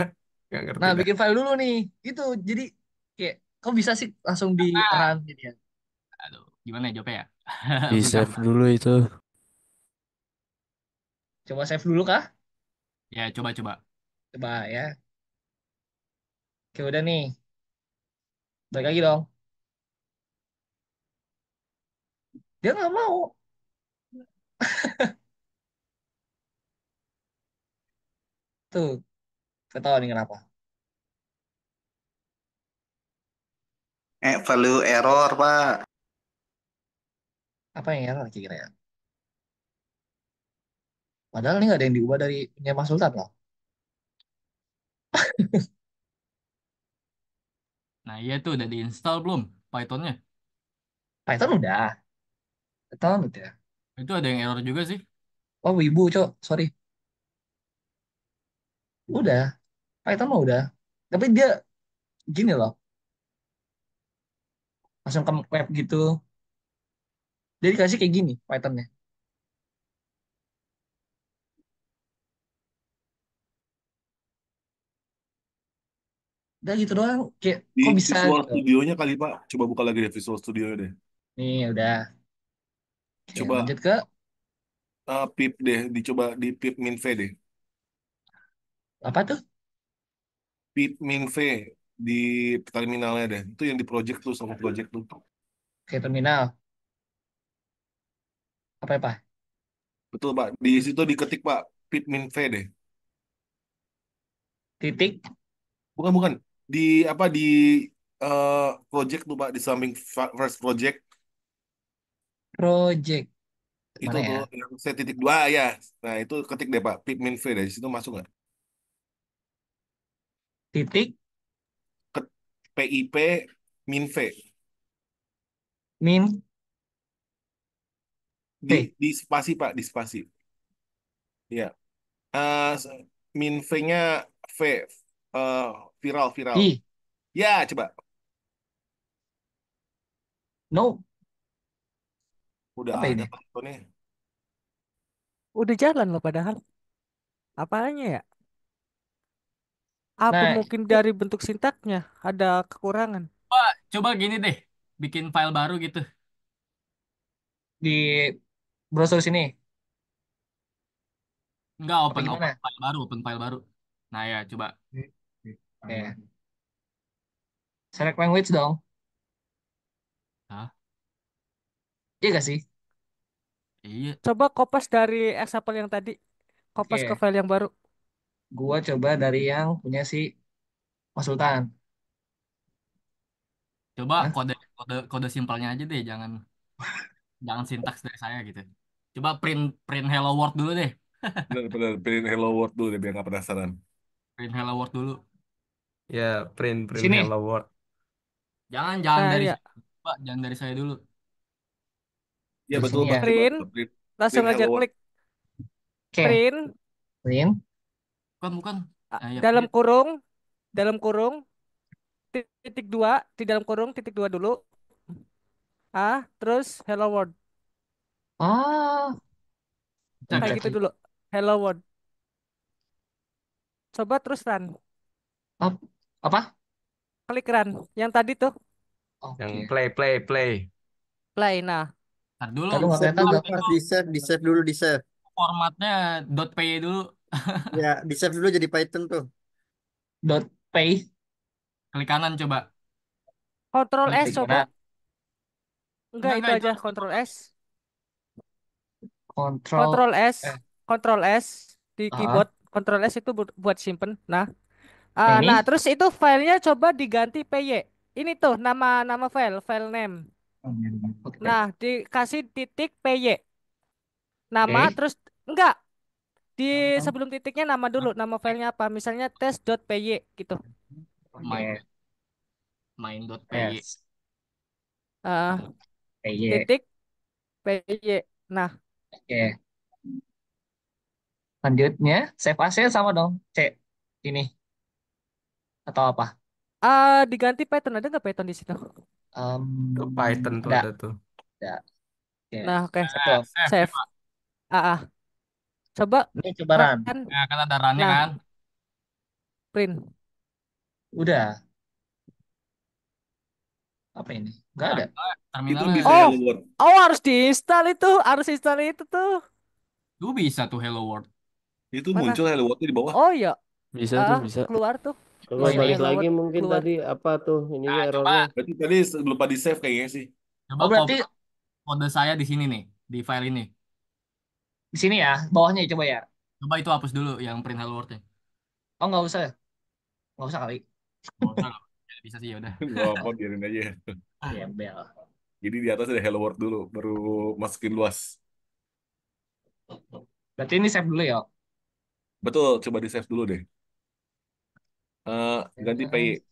C: Nggak ngerti
G: Nah,
C: dah.
G: bikin file dulu nih. Itu jadi kayak, kok bisa sih langsung di run gitu ya?
I: aduh, gimana ya jawabnya ya?
K: Di
I: Bentar,
K: save
I: bentar.
K: dulu itu.
G: Coba save dulu kah?
I: Ya, coba-coba.
G: Coba ya. Oke, udah nih. Balik lagi dong. Dia nggak mau. Tuh, ketawa nih kenapa.
B: Value error Pak.
G: Apa yang error kira-kira ya? Padahal ini nggak ada yang diubah dari punya Mas Sultan loh.
I: Nah, iya tuh udah diinstal belum Pythonnya?
G: Python udah. Python udah.
I: Itu ada yang error juga sih.
G: Oh, Wibu, Cok. Sorry. Udah, Python mah udah. Tapi dia gini loh, langsung ke web gitu. Jadi dikasih kayak gini Pythonnya. Udah gitu doang. Kayak
K: Di
G: kok bisa
K: Visual
G: gitu.
K: Studio-nya kali Pak. Coba buka lagi deh Visual Studio deh.
G: Nih udah. Oke,
K: Coba
G: lanjut ke
K: pip deh, dicoba di pip minv deh.
G: apa tuh?
K: Pip minv di terminalnya deh. Itu yang di project tuh sama project tuh.
G: Oke, terminal. Apa ya, Pak?
K: Betul Pak. Di situ diketik Pak pip minv deh.
G: Titik
K: Bukan bukan. Di apa di eh, project tuh Pak di samping first project
G: project.
K: itu
G: Mana
K: tuh
G: ya?
K: yang saya titik dua ya. Nah itu ketik deh Pak pip minv deh. Di situ masuk nggak?
G: Titik
K: Ke PIP minv
G: min V.
K: di spasi Pak di spasi. Ya. Eh minv-nya V eh, viral viral.
G: I.
K: Ya coba.
G: No.
K: Udah
G: Apa
K: ada
G: ini?
K: Pak fotonya.
E: Udah jalan loh padahal. Apanya ya? Apa
G: Nah,
E: mungkin dari bentuk sintaknya ada kekurangan?
I: Coba gini deh, bikin file baru gitu.
G: di browser sini.
I: Enggak,
G: Apa
I: open open
G: gimana?
I: file baru, open file baru. Nah ya, coba.
G: Oke. Select language dong.
I: Hah?
G: Iya gak sih?
I: Iya.
E: Coba kopas dari example yang tadi. Kopas ke
G: Oke.
E: file yang baru.
G: Gua coba dari yang punya si Mas Sultan.
I: Coba
G: Hah?
I: kode kode kode simpelnya aja deh, jangan jangan sintaks dari saya gitu. Coba print print hello world dulu deh.
K: Benar-benar print hello world dulu deh biar nggak penasaran.
I: Print hello world dulu.
C: Ya, print
G: Di
C: print
G: sini.
C: hello world.
I: Jangan jangan
E: Nah,
I: dari
E: ya.
I: saya, Pak, jangan dari saya dulu.
K: Ya
G: Di
K: betul
G: sini
K: Pak.
G: ya.
K: Coba
E: Print.
K: print,
E: Langsung
K: print
E: aja
K: hello world.
E: klik.
G: Oke.
E: Print.
G: Print.
I: Bukan bukan. Ya
E: Dalam
I: print.
E: kurung. Dalam kurung. Titik dua. Di dalam kurung titik dua dulu. Terus hello world.
G: Ah,
I: Bisa
E: Kayak
I: kayak
G: pencet
E: gitu
I: gitu.
E: dulu. Hello world. Coba terus run.
G: Ap- apa?
E: Klik run. Yang tadi tuh.
C: Yang
G: Oke.
C: play play play.
E: Play. Nah.
I: Ntar dulu.
G: Tadi
D: Di
G: nggak
D: save
G: kelihatan
D: dulu
G: gak?
D: pas di save, di save dulu di save.
I: Formatnya .py dulu.
D: Ya, di save dulu jadi Python tuh.
G: Dot pay.
I: Klik kanan coba.
E: Control S
G: Klik
E: coba.
G: kanan.
E: Enggak itu
I: Enggak itu
E: aja.
I: itu.
E: Control S.
G: Control.
E: Control S.
G: Eh.
E: Control S. Di
G: Ah.
E: keyboard. Control S itu buat simpen. Nah.
G: Nah
E: Nah,
G: ini.
E: terus itu filenya coba diganti PY. Ini tuh nama file name.
G: Oke.
E: Nah, dikasih titik PY. Nama
G: Oke.
E: terus enggak di sebelum titiknya nama dulu, nama filenya apa? Misalnya test.py gitu.
I: Main
G: Oke.
I: main.py.
G: Yes.
E: Eh,
G: PY.
E: titik PY. Nah,
G: Oke. Lanjutnya, save as sama dong. C. Ini. Atau apa?
E: diganti Python, ada nggak Python di situ?
C: Tuh Python tuh
G: Ada.
C: ada tuh.
G: Ada. Oke.
E: Nah, oke.
G: Save dong.
I: Save
E: Save.
I: coba.
E: Ah, ah. Coba
G: Ini coba run.
E: run.
I: Nah, kan ada runnya
E: Nah,
I: kan.
E: print.
G: Udah. Apa ini? Nggak ada.
K: Itu
I: Terminalnya
K: bisa
E: Oh,
K: hello world.
E: harus diinstal itu, harus install itu tuh.
I: tuh bisa tuh hello world.
K: Itu
E: Mana?
K: muncul hello world di bawah.
E: Oh iya,
C: Bisa tuh bisa.
E: keluar tuh.
J: Coba
G: Oh
E: Bisa
G: ini.
J: balik
E: hello
J: lagi
E: world
J: mungkin
E: keluar.
J: tadi apa tuh ininya
I: Nah, coba
J: errornya.
K: Berarti tadi lupa di save kayaknya sih.
I: coba
G: Oh berarti
I: kode saya di sini nih, di file ini.
G: di sini ya, bawahnya coba ya.
I: Coba itu hapus dulu yang print hello world-nya.
G: Oh nggak usah, nggak usah kali.
I: Nggak usah, nggak. Ya, bisa sih ya udah.
K: Nggak apa biarin aja.
G: Gembel.
K: Jadi di atas ada hello world dulu, baru masukin luas.
G: Berarti ini save dulu ya.
K: Betul, coba di save dulu deh. Ganti PY,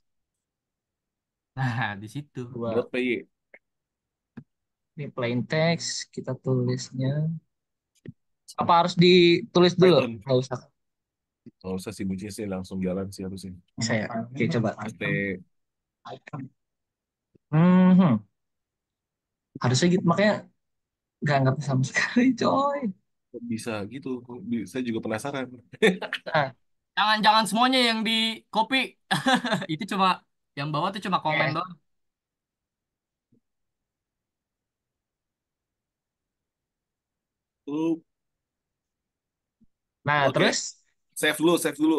I: Nah, di situ.
G: Dua.
K: dot PY.
G: Ini plain text, kita tulisnya. Apa harus ditulis dulu?
K: Python.
G: Nggak usah.
K: Nggak usah sih bucis sih, langsung jalan sih harusnya.
G: Bisa ya? Oke, coba.
K: ST
G: Hmm, harusnya gitu. Makanya nggak ngerti sama sekali, coy.
K: kok bisa gitu. Saya juga penasaran.
G: Nah,
I: Jangan-jangan semuanya yang di copy. Itu cuma yang bawah tuh cuma komen
G: oke.
I: doang.
K: Oh,
G: Nah,
K: oke,
G: terus
K: save dulu, save dulu.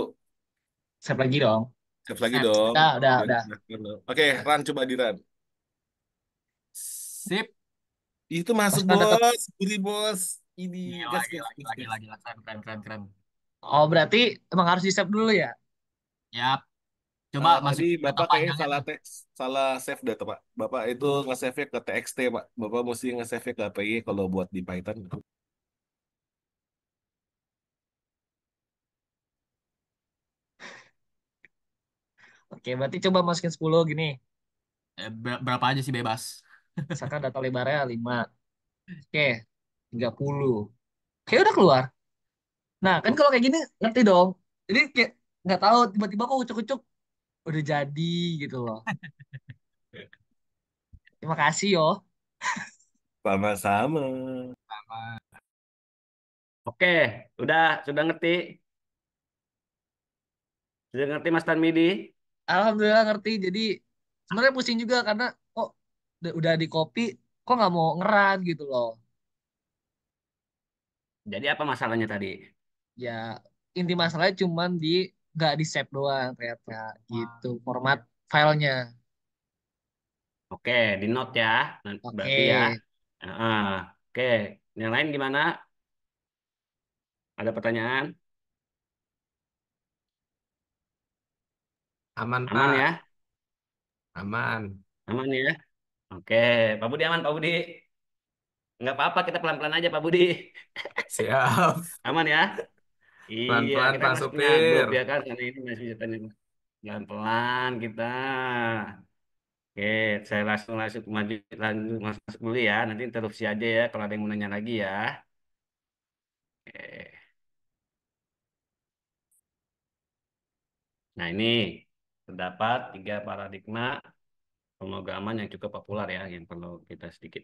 G: save lagi dong.
K: Save lagi
I: Sip,
K: dong.
G: Udah,
K: Biar
G: udah.
K: kelihatan dong. Oke, run coba di run.
I: sip.
K: Itu masuk
G: Masukan data.
K: bos, beri bos. Ini
I: Gila,
K: gas, gas,
I: gila,
K: gas,
I: gila,
K: gas.
I: gila, gila. Keren, keren, keren, keren.
G: Oh, berarti emang harus di save dulu ya?
I: Yap. Coba
K: Tadi
I: masukin data
K: Bapak kayaknya
I: panjangnya
K: salah
I: tuh.
K: teks, salah save data Pak. Bapak itu nge-save-nya ke TXT Pak. Bapak mesti nge-save-nya ke API kalau buat di Python.
G: Oke, berarti coba masukin 10 gini.
I: Berapa aja sih bebas.
G: Misalkan data lebarnya 5. Oke, 30. Oke, udah keluar. Nah, kan kalau kayak gini ngerti dong. Jadi kayak nggak tahu tiba-tiba kok ucuk-ucuk udah jadi gitu loh. Terima kasih yo.
K: Sama-sama.
A: Oke, sudah ngerti? Sudah ngerti Mas Tarmidi?
G: Alhamdulillah ngerti. Jadi sebenarnya pusing juga karena kok udah di copy, kok nggak mau ngeran gitu loh.
A: Jadi apa masalahnya tadi?
G: Ya inti masalahnya cuman di nggak di save doang ternyata gitu format filenya.
A: Oke, di note ya.
G: Oke,
A: Berarti ya. Ah, oke, yang lain gimana? Ada pertanyaan?
C: Aman,
A: Aman
C: Pak.
A: ya?
C: Aman.
A: Aman ya? Oke, Pak Budi aman, Pak Budi. Nggak apa-apa, kita pelan-pelan aja, Pak Budi.
C: Siap.
A: Aman ya? Iya,
C: Pelan-pelan,
A: kita
C: Pak
A: masuknya grup
C: Supir.
A: ya kan, karena ini masih ceritanya pelan-pelan kita. Oke, saya langsung langsung maju lanjut masuk dulu ya. Nanti interupsi aja ya kalau ada yang mau nanya lagi ya. Oke. Nah, ini terdapat tiga paradigma pemrograman yang cukup populer ya, yang perlu kita sedikit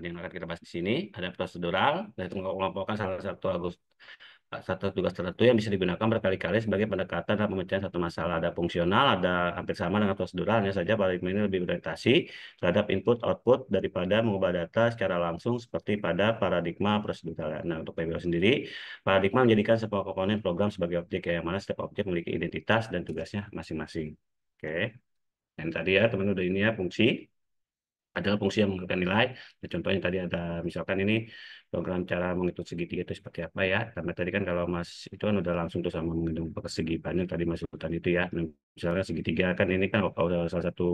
A: yang akan kita bahas di sini. Ada prosedural, yaitu mengelompokkan salah satu tugas tertentu yang bisa digunakan berkali-kali sebagai pendekatan dalam pemecahan satu masalah. Ada fungsional, ada hampir sama dengan prosedural, hanya saja paradigma ini lebih berorientasi terhadap input-output daripada mengubah data secara langsung seperti pada paradigma prosedural. Nah, untuk PBO sendiri, paradigma menjadikan sebuah komponen program sebagai objek yang mana setiap objek memiliki identitas dan tugasnya masing-masing. Oke, yang tadi ya teman udah ini ya fungsi adalah fungsi yang menghasilkan nilai. Nah, contohnya tadi ada misalkan ini program cara menghitung segitiga itu seperti apa ya. Karena tadi kan kalau Mas itu kan udah langsung tuh sama menghitung persegi panjang tadi Mas sebutan itu ya. Nah, misalnya segitiga kan ini kan kalau udah salah satu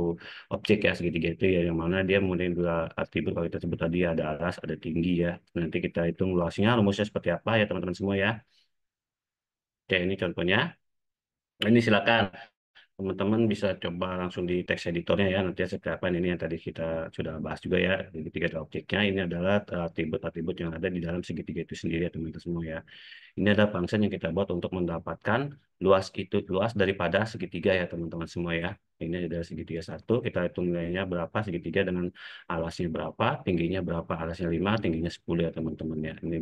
A: objek ya segitiga itu ya yang mana dia mempunyai dua atribut kalau kita sebut tadi ada alas ada tinggi ya. Nanti kita hitung luasnya rumusnya seperti apa ya teman-teman semua ya. Oke ini contohnya. Nah, ini silakan teman-teman bisa coba langsung di text editornya ya nanti seperti apa ini yang tadi kita sudah bahas juga ya segitiga ada objeknya ini adalah atribut-atribut yang ada di dalam segitiga itu sendiri ya teman-teman semua ya ini ada function yang kita buat untuk mendapatkan luas daripada segitiga ya teman-teman semua ya ini ada segitiga satu kita hitung nilainya berapa segitiga dengan alasnya berapa tingginya berapa alasnya 5 tingginya 10 ya teman-teman ya ini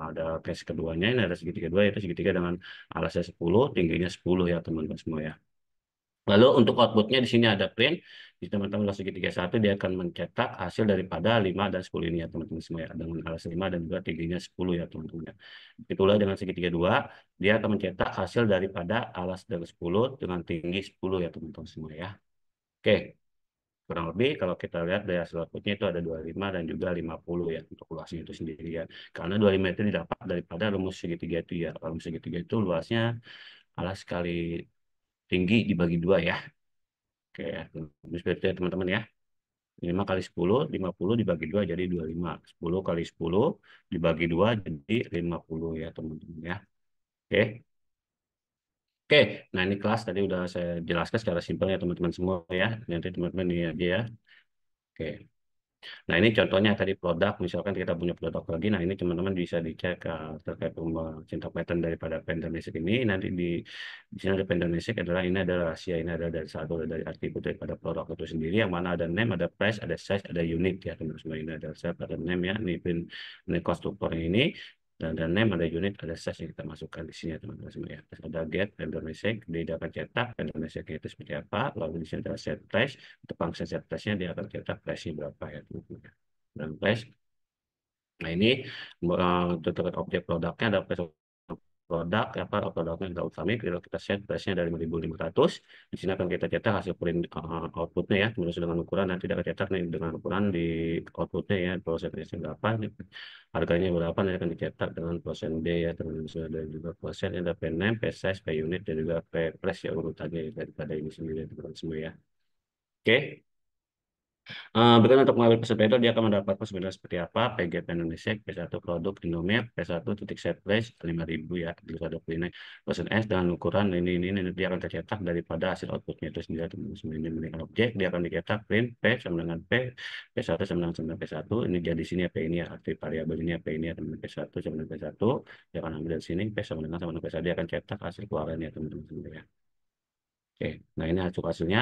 A: ada case keduanya ini ada segitiga dua yaitu segitiga dengan alasnya 10 tingginya 10 ya teman-teman semua ya. Lalu untuk outputnya di sini ada print. Di teman-teman kelas segitiga satu dia akan mencetak hasil daripada 5 dan 10 ini ya teman-teman semua ya. Dengan alas 5 dan juga tingginya 10 ya teman-teman ya. Itulah dengan segitiga dua dia akan mencetak hasil daripada alas dari 10 dengan tinggi 10 ya teman-teman semua ya. Oke, kurang lebih kalau kita lihat dari hasil outputnya itu ada 25 dan juga 50 ya untuk luasnya itu sendiri ya. Karena 25 itu didapat daripada rumus segitiga itu ya. Rumus segitiga itu luasnya alas kali tinggi dibagi dua ya. Oke, ya. Seperti itu ya teman-teman ya. 5 kali 10, 50 dibagi 2 jadi 25. 10 kali 10 dibagi 2 jadi 50 ya teman-teman ya. Oke. Oke, nah ini kelas tadi udah saya jelaskan secara simpel ya teman-teman semua ya. Nanti teman-teman ini aja ya. Oke. Nah, ini contohnya tadi produk, misalkan kita punya produk lagi, nah ini teman-teman bisa dicek terkait cinta pattern daripada vendor basic ini. Nanti di sini ada vendor basic adalah ini adalah rahasia, ini ada dari satu dari atribut daripada produk itu sendiri, yang mana ada name, ada price, ada size, ada unit ya teman-teman semua. Ini ada self, ada name ya, ini konstruktor ini. Dan ada name, ada unit, ada size yang kita masukkan di sini ya teman-teman semua ya. Terus ada get, vendor basic, dia akan cetak, vendor basic itu seperti apa. Lalu di sini ada set price, untuk function set price-nya dia akan cetak price-nya berapa ya teman-teman. Dan price, nah ini untuk objek produknya ada price produk apa produknya kita utama kalau kita set price-nya dari 5.500 di sini akan kita cetak hasil print outputnya ya kemudian dengan ukuran nanti kita cetak nih dengan ukuran di outputnya ya prosesnya berapa harganya berapa nanti akan dicetak dengan persen B ya terus ada juga persen ada P name P size P unit dan juga P price ya urutannya daripada ini sendiri teman semua ya oke. Berikut untuk mengambil peserta itu dia akan mendapat sebenarnya seperti apa PGP Indonesia P1 produk Indomie P1 titik set price 5.000 ya terus ada ini persen S dengan ukuran ini dia akan tercetak daripada hasil outputnya itu sendiri ini menggunakan objek dia akan dicetak print P sama dengan P1 sama dengan P1 ini jadi sini ya P ini ya aktif variabel ini ya P ini ya teman P1 sama dengan P1 dia akan ambil dari sini P sama dengan P1 dia akan cetak hasil keluarannya teman-teman ya. Oke, nah ini hasilnya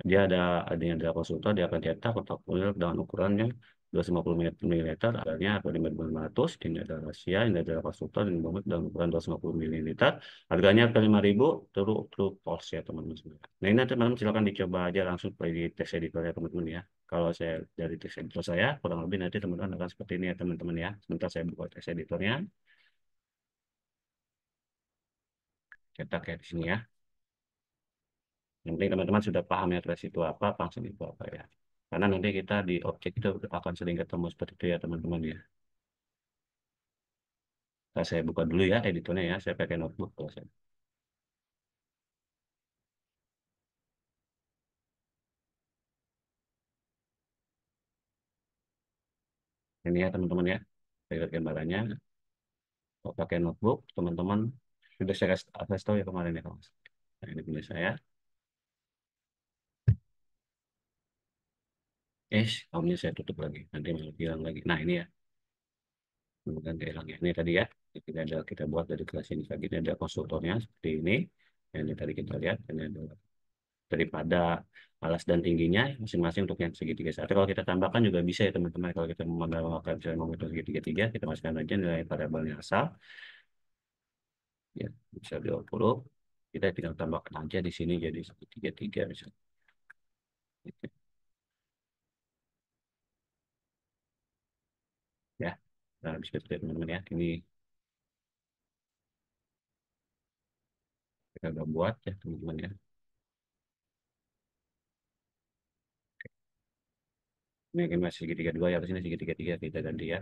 A: dia ada konsultan dia akan cetak kotak kulit dengan ukurannya 250 ml harganya atau 5.500 ini ada rahasia ini ada konsultan ini banget dengan ukuran 250 ml harganya ke 5.000 terus true false ya teman-teman semua. Nah ini teman-teman silakan dicoba aja langsung di teks editor ya teman-teman ya. Kalau saya dari teks editor saya kurang lebih nanti teman-teman akan seperti ini ya teman-teman ya. Sebentar saya buka teks editornya cetak ya di sini ya. Yang penting teman-teman sudah paham ya trace itu apa, function itu apa ya. Karena nanti kita di objek itu akan sering ketemu seperti itu ya teman-teman ya. Nah, saya buka dulu ya editornya ya, saya pakai notebook kalau saya. Ini ya teman-teman ya, saya lihat gambarannya. Kalau pakai notebook, teman-teman sudah saya kasih tahu ya kemarin ya. Nah, ini punya saya. Kamunya saya tutup lagi, nanti malah hilang lagi. Nah ini ya, kemudian dia hilang ya. Ini tadi ya, kita buat dari kelas ini lagi. Ini ada konstruktornya seperti ini. Ini tadi kita lihat, ini ada daripada alas dan tingginya masing-masing untuk yang segitiga satu. Kalau kita tambahkan juga bisa ya teman-teman. Kalau kita menggunakan misalnya menghitung segitiga tiga, kita masukkan aja nilai variabelnya asal. Ya, bisa 20. Kita tinggal tambahkan aja di sini jadi segitiga tiga misalnya. Ya, nah bisa kita lihat teman-teman ya. Ini kita udah buat ya teman-teman ya. Ini masih segitiga dua ya, di sini segitiga tiga kita ganti ya.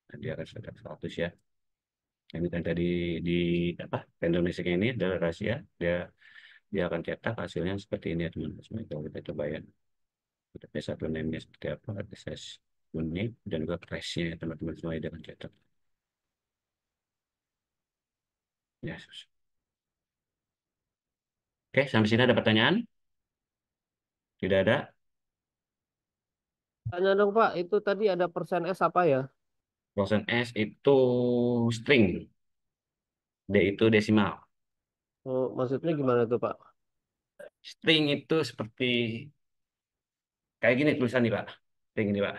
A: Nanti akan sekitar 100 ya. Ini kan tadi di apa Indonesia ini adalah rahasia dia dia akan cetak hasilnya seperti ini ya teman-teman. Kalau kita coba ya, kita satu name-nya seperti apa, ada size unit dan juga price-nya ya teman-teman semua dia akan cetak. Ya, oke, sampai sini ada pertanyaan? Tidak ada?
L: Tanya dong Pak, itu tadi ada persen S apa ya?
A: Persen S itu string, D itu desimal.
L: Oh, maksudnya gimana tuh Pak?
A: String itu seperti kayak gini tulisan nih Pak. String ini Pak.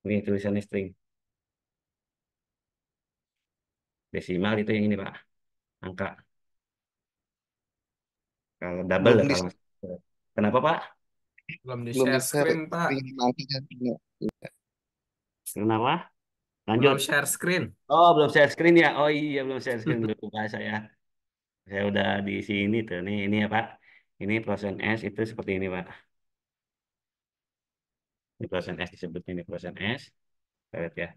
A: Ini tulisannya string. Desimal itu yang ini Pak. Angka. Kalau double
K: Belum
A: ya
K: di
A: kalau kenapa Pak?
C: Belum di
K: belum di
C: share
K: share
C: screen, Pak.
K: nanti kan.
A: Kenapa? Lanjut.
C: Belum share screen.
A: Oh, belum share screen ya. Oh iya, belum share screen lupa saya. Saya udah di sini tuh. Ini ya Pak. Ini proses S itu seperti ini Pak. Ini proses S disebut ini proses S. Kita lihat ya.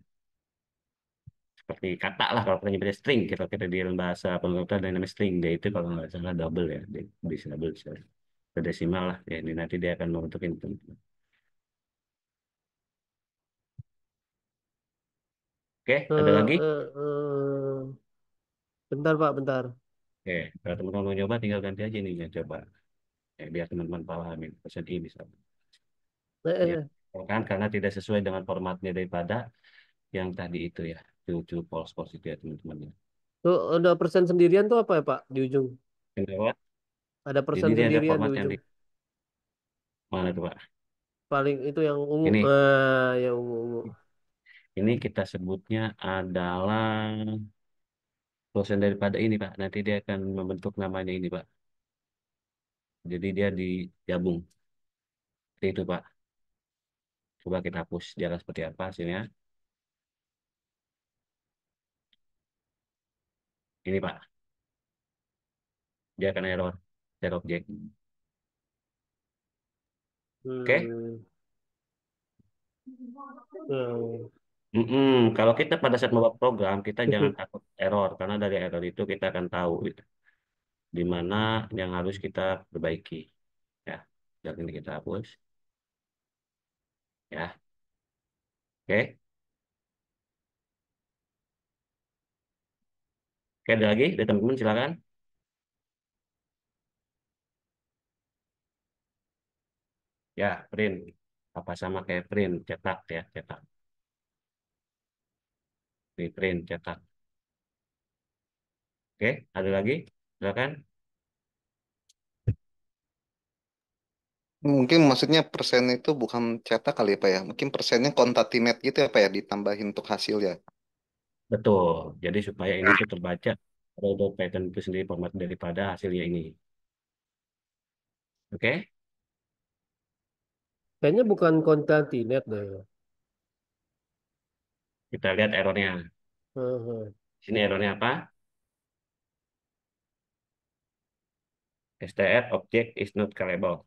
A: Seperti kata lah kalau kita nyebutnya string. Kita di dalam bahasa pemrograman ada yang namanya string. Dia itu kalau nggak salah double ya. Bisa double. Bisa desimal lah. Ya, ini nanti dia akan membentuk ini. Oke, ada
L: Eh,
A: lagi?
L: eh, eh. Bentar Pak, bentar.
A: Oke, kalau teman-teman mau nyoba tinggal ganti aja nih ya coba. Biar teman-teman pahami persen I misalnya.
L: Eh,
A: Ya,
L: eh.
A: kan karena tidak sesuai dengan formatnya daripada yang tadi itu ya, to false false itu ya teman-teman ya.
L: Tuh ada persen sendirian tuh apa ya Pak di ujung?
A: Kenapa?
L: Ada
A: Jadi
L: persen
A: dia ada
L: sendirian di
A: format yang
L: ujung.
A: di mana tuh Pak?
L: Paling itu yang ungu.
A: Ini,
L: Ya ungu-ungu.
A: ini kita sebutnya adalah dosen daripada ini Pak. Nanti dia akan membentuk namanya ini Pak. Jadi dia digabung. Seperti itu Pak. Coba kita hapus dia akan seperti apa hasilnya. Ini Pak. Dia akan error. Set object. Oke?
L: Hmm. Hmm.
A: Kalau kita pada saat membuat program, kita jangan takut error. Karena dari error itu kita akan tahu gitu, di mana yang harus kita perbaiki. Ya, jadi ini kita hapus. Ya, oke. Oke, ada lagi dari teman-teman silakan. Ya, print. Apa sama kayak print, cetak ya, cetak. Di print, cetak. Oke, ada lagi? Silakan.
B: Mungkin maksudnya persen itu bukan cetak kali ya Pak ya. Mungkin persennya kontatinate gitu ya Pak ya, ditambahin untuk hasil ya.
A: Betul. Jadi supaya ini tuh terbaca produk pattern itu sendiri format daripada hasilnya ini. Oke,
L: Kayaknya bukan konkatinat deh.
A: kita lihat errornya.
L: Heeh.
A: Sini errornya apa? STR object is not callable.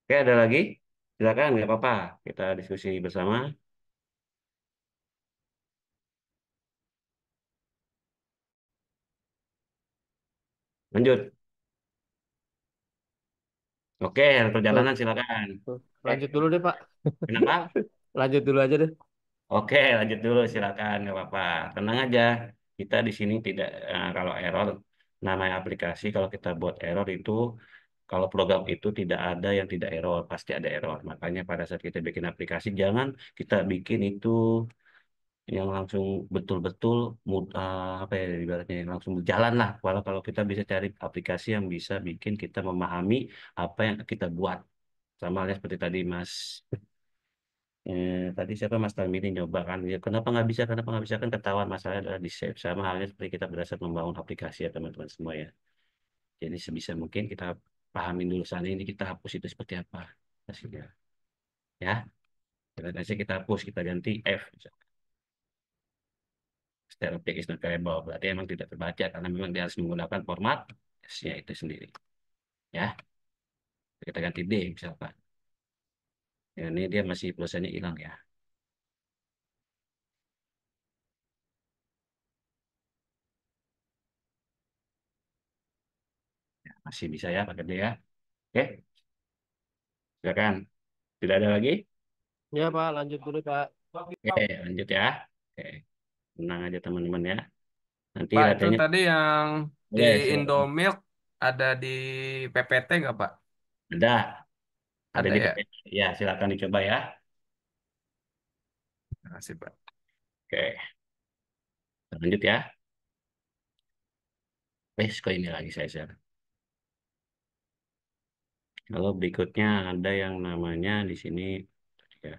A: Oke, ada lagi? Silakan, nggak apa-apa. Kita diskusi bersama. Lanjut. Oke,
L: Eh,
A: perjalanan silakan. Oke,
L: Lanjut dulu deh Pak.
A: kenapa?
L: Lanjut dulu aja deh.
A: Oke, lanjut dulu silakan, nggak apa-apa. Tenang aja. Kita di sini tidak kalau error namanya aplikasi kalau kita buat error itu kalau program itu tidak ada yang tidak error, pasti ada error. Makanya pada saat kita bikin aplikasi jangan kita bikin itu yang langsung betul-betul apa ya ibaratnya yang langsung berjalan lah. Walau kalau kita bisa cari aplikasi yang bisa bikin kita memahami apa yang kita buat. Sama halnya seperti tadi Mas tadi siapa Mas Talmini nyoba kan ya, kenapa nggak bisa kan ketahuan masalahnya adalah di save sama halnya seperti kita berasal membangun aplikasi ya teman-teman semua ya. Jadi sebisa mungkin kita pahamin dulu sana ini kita hapus itu seperti apa hasilnya ya. Nanti kita hapus kita ganti F. Style object is not variable. Berarti emang tidak terbaca karena memang dia harus menggunakan format S-nya itu sendiri. Ya, kita ganti D misalkan. Ya, ini dia masih pulsanya hilang ya. Masih bisa ya pakai D ya. Oke, silakan. Tidak ada lagi?
L: Ya Pak, lanjut dulu Pak.
A: Oke, lanjut ya. Oke, tenang aja teman-teman ya. Nanti
C: Pak, itu
A: latihannya
C: tadi yang di
A: boleh silakan.
C: Indomilk ada di PPT nggak, Pak?
A: Ada
C: Ada
A: di
C: ya?
A: PPT. Ya, silakan dicoba ya.
C: Terima kasih, Pak.
A: Oke, lanjut ya. Kok ini lagi saya share. Kalau berikutnya ada yang namanya di sini ya.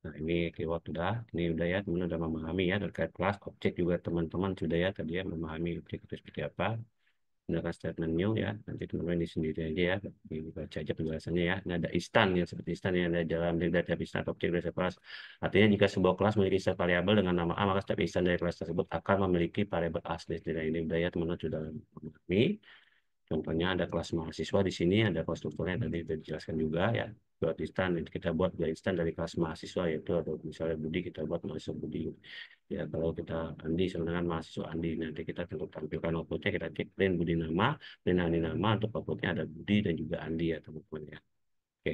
A: Nah, ini keyword sudah, ini udah ya, teman udah memahami ya terkait kelas objek juga teman-teman sudah ya tadi ya memahami objek itu seperti apa. Menggunakan statement new ya, nanti teman-teman ini sendiri aja ya, dibaca aja penjelasannya ya. Ini ada instan ya, seperti instan yang ada dalam database instan objek dari kelas. Artinya jika sebuah kelas memiliki set variabel dengan nama A, maka setiap instan dari kelas tersebut akan memiliki variabel A sendiri. Nah, ini udah ya teman-teman sudah memahami. Contohnya ada kelas mahasiswa di sini, ada kelas strukturnya tadi sudah dijelaskan juga ya. Buat instan, kita buat dua instan dari kelas mahasiswa yaitu atau misalnya Budi kita buat mahasiswa Budi. Ya kalau kita Andi sama dengan mahasiswa Andi nanti kita tentu tampilkan outputnya kita cek print Budi nama, print Andi nama untuk outputnya ada Budi dan juga Andi ya teman-teman ya. Oke.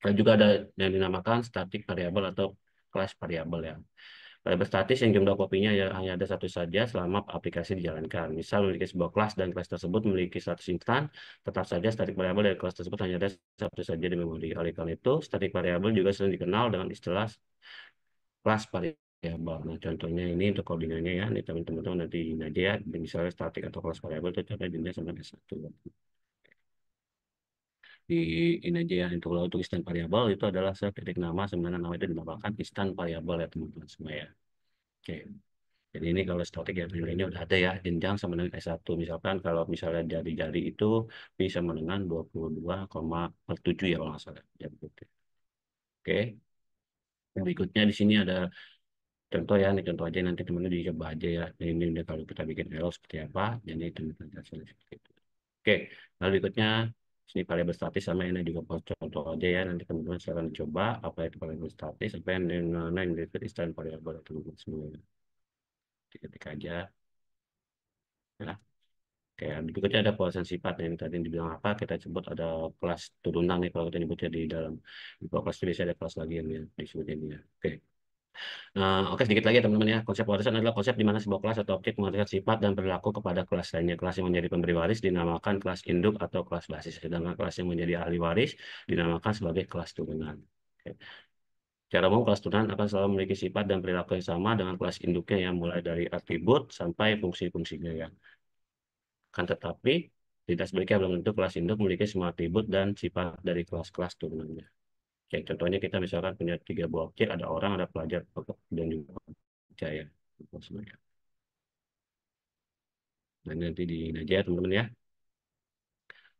A: Dan juga ada yang dinamakan static variable atau class variable ya. Variabel statis yang jumlah kopinya ya hanya ada satu saja selama aplikasi dijalankan. Misal memiliki sebuah kelas dan kelas tersebut memiliki status instan, tetap saja static variable dari kelas tersebut hanya ada satu saja di memori. Oleh karena itu, static variable juga sering dikenal dengan istilah kelas variabel. Nah, contohnya ini untuk codingannya ya, ini teman-teman nanti ini aja ya, misalnya static atau kelas variabel itu contohnya dinilai sama S1. Di ini aja ya, untuk instan variabel itu adalah titik nama, sebenarnya nama itu dinamakan instan variabel ya teman-teman semua ya. Oke. Jadi ini kalau statik ya nilainya udah ada ya jenjang sama dengan S1. Misalkan kalau misalnya jari-jari itu bisa dengan 22,7 ya kalau nggak salah. Jari putih. Oke. Yang berikutnya di sini ada contoh ya, ini contoh aja nanti teman-teman dicoba aja ya. Ini udah kalau kita bikin error seperti apa, jadi teman-teman hasilnya seperti itu. Oke, lalu berikutnya sini variabel statis sama ini juga contoh aja ya. Nanti teman-teman silahkan coba apa itu variabel statis, apa yang yang disebut instant variable teman-teman semua. Ketik aja. Ya. Kayak berikutnya ada pembahasan sifat yang tadi dibilang apa kita sebut ada kelas turunan nih kalau kita nyebutnya di dalam di bawah kelas itu biasanya ada kelas lagi yang disebutnya ini ya. Oke. Oke sedikit lagi ya, teman-teman ya. Konsep warisan adalah konsep di mana sebuah kelas atau objek menghasilkan sifat dan perilaku kepada kelas lainnya. Kelas yang menjadi pemberi waris dinamakan kelas induk atau kelas basis. Sedangkan kelas yang menjadi ahli waris dinamakan sebagai kelas turunan. Oke. Secara umum kelas turunan akan selalu memiliki sifat dan perilaku yang sama dengan kelas induknya yang mulai dari atribut sampai fungsi-fungsinya ya. Kan tetapi tidak sebaliknya belum tentu kelas induk memiliki semua atribut dan sifat dari kelas-kelas turunannya. Kayak contohnya kita misalkan punya 3 buah objek, ada orang, ada pelajar, dan juga kerja ya. Nah, ini nanti di ini aja ya teman-teman ya.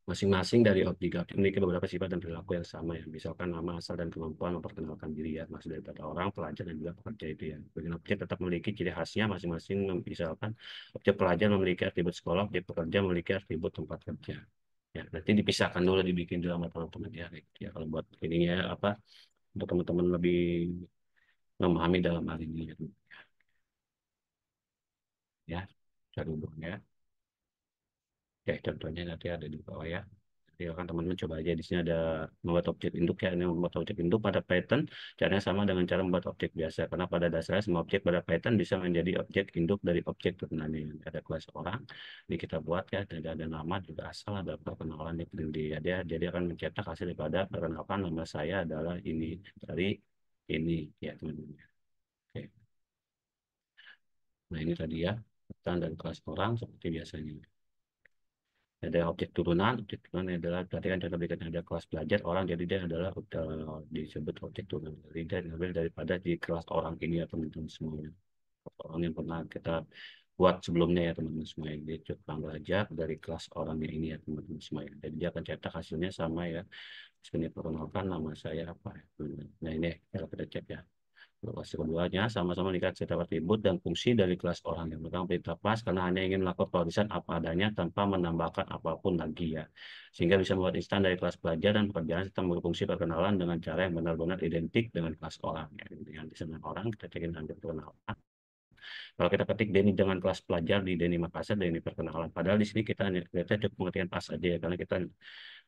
A: Masing-masing dari objek memiliki beberapa sifat dan perilaku yang sama ya. Misalkan nama, asal, dan kemampuan memperkenalkan diri ya. Maksud daripada orang, pelajar, dan juga pekerja itu ya. Bagian objek tetap memiliki ciri khasnya masing-masing. Misalkan objek pelajar memiliki atribut sekolah, objek pekerja memiliki atribut tempat kerja. Ya, nanti dipisahkan dulu dibikin dulu sama teman-teman ya. Ya kalau buat ininya apa untuk teman-teman lebih memahami dalam hal ini ya. Ya, cari dulu ya. Oke, contohnya nanti ada di bawah ya. Jadi akan teman-teman coba aja di sini ada membuat objek induk ya. Ini membuat objek induk pada Python caranya sama dengan cara membuat objek biasa karena pada dasarnya semua objek pada Python bisa menjadi objek induk dari objek turunannya. Ada kelas orang, ini kita buat ya. Ada nama juga asal ada perkenalan di dia. Jadi akan mencetak hasil daripada perkenalkan nama saya adalah ini dari ini ya teman-teman. Oke. Nah ini tadi ya pesan dan kelas orang seperti biasanya. Ada objek turunan adalah tadi kan contoh berikutnya ada kelas belajar orang jadi dia adalah disebut objek turunan jadi dia diambil daripada di kelas orang ini ya teman-teman semuanya orang yang pernah kita buat sebelumnya ya teman-teman semuanya dia coba belajar dari kelas orangnya ini ya teman-teman semuanya jadi dia akan cetak hasilnya sama ya sebenarnya perkenalkan nama saya apa ya. Nah ini kalau kita cek ya lokasi keduanya sama-sama dikasih setiap atribut dan fungsi dari kelas orang yang pertama perintah plus karena hanya ingin melakukan penulisan apa adanya tanpa menambahkan apapun lagi ya. Sehingga bisa membuat instan dari kelas pelajar dan pekerjaan serta berfungsi perkenalan dengan cara yang benar-benar identik dengan kelas orang ya. Yang disebut orang kita cekin nanti perkenalan. Kalau kita ketik Denny dengan kelas pelajar di Denny Makassar, Denny perkenalan. Padahal di sini kita cukup mengertikan pas aja ya, karena kita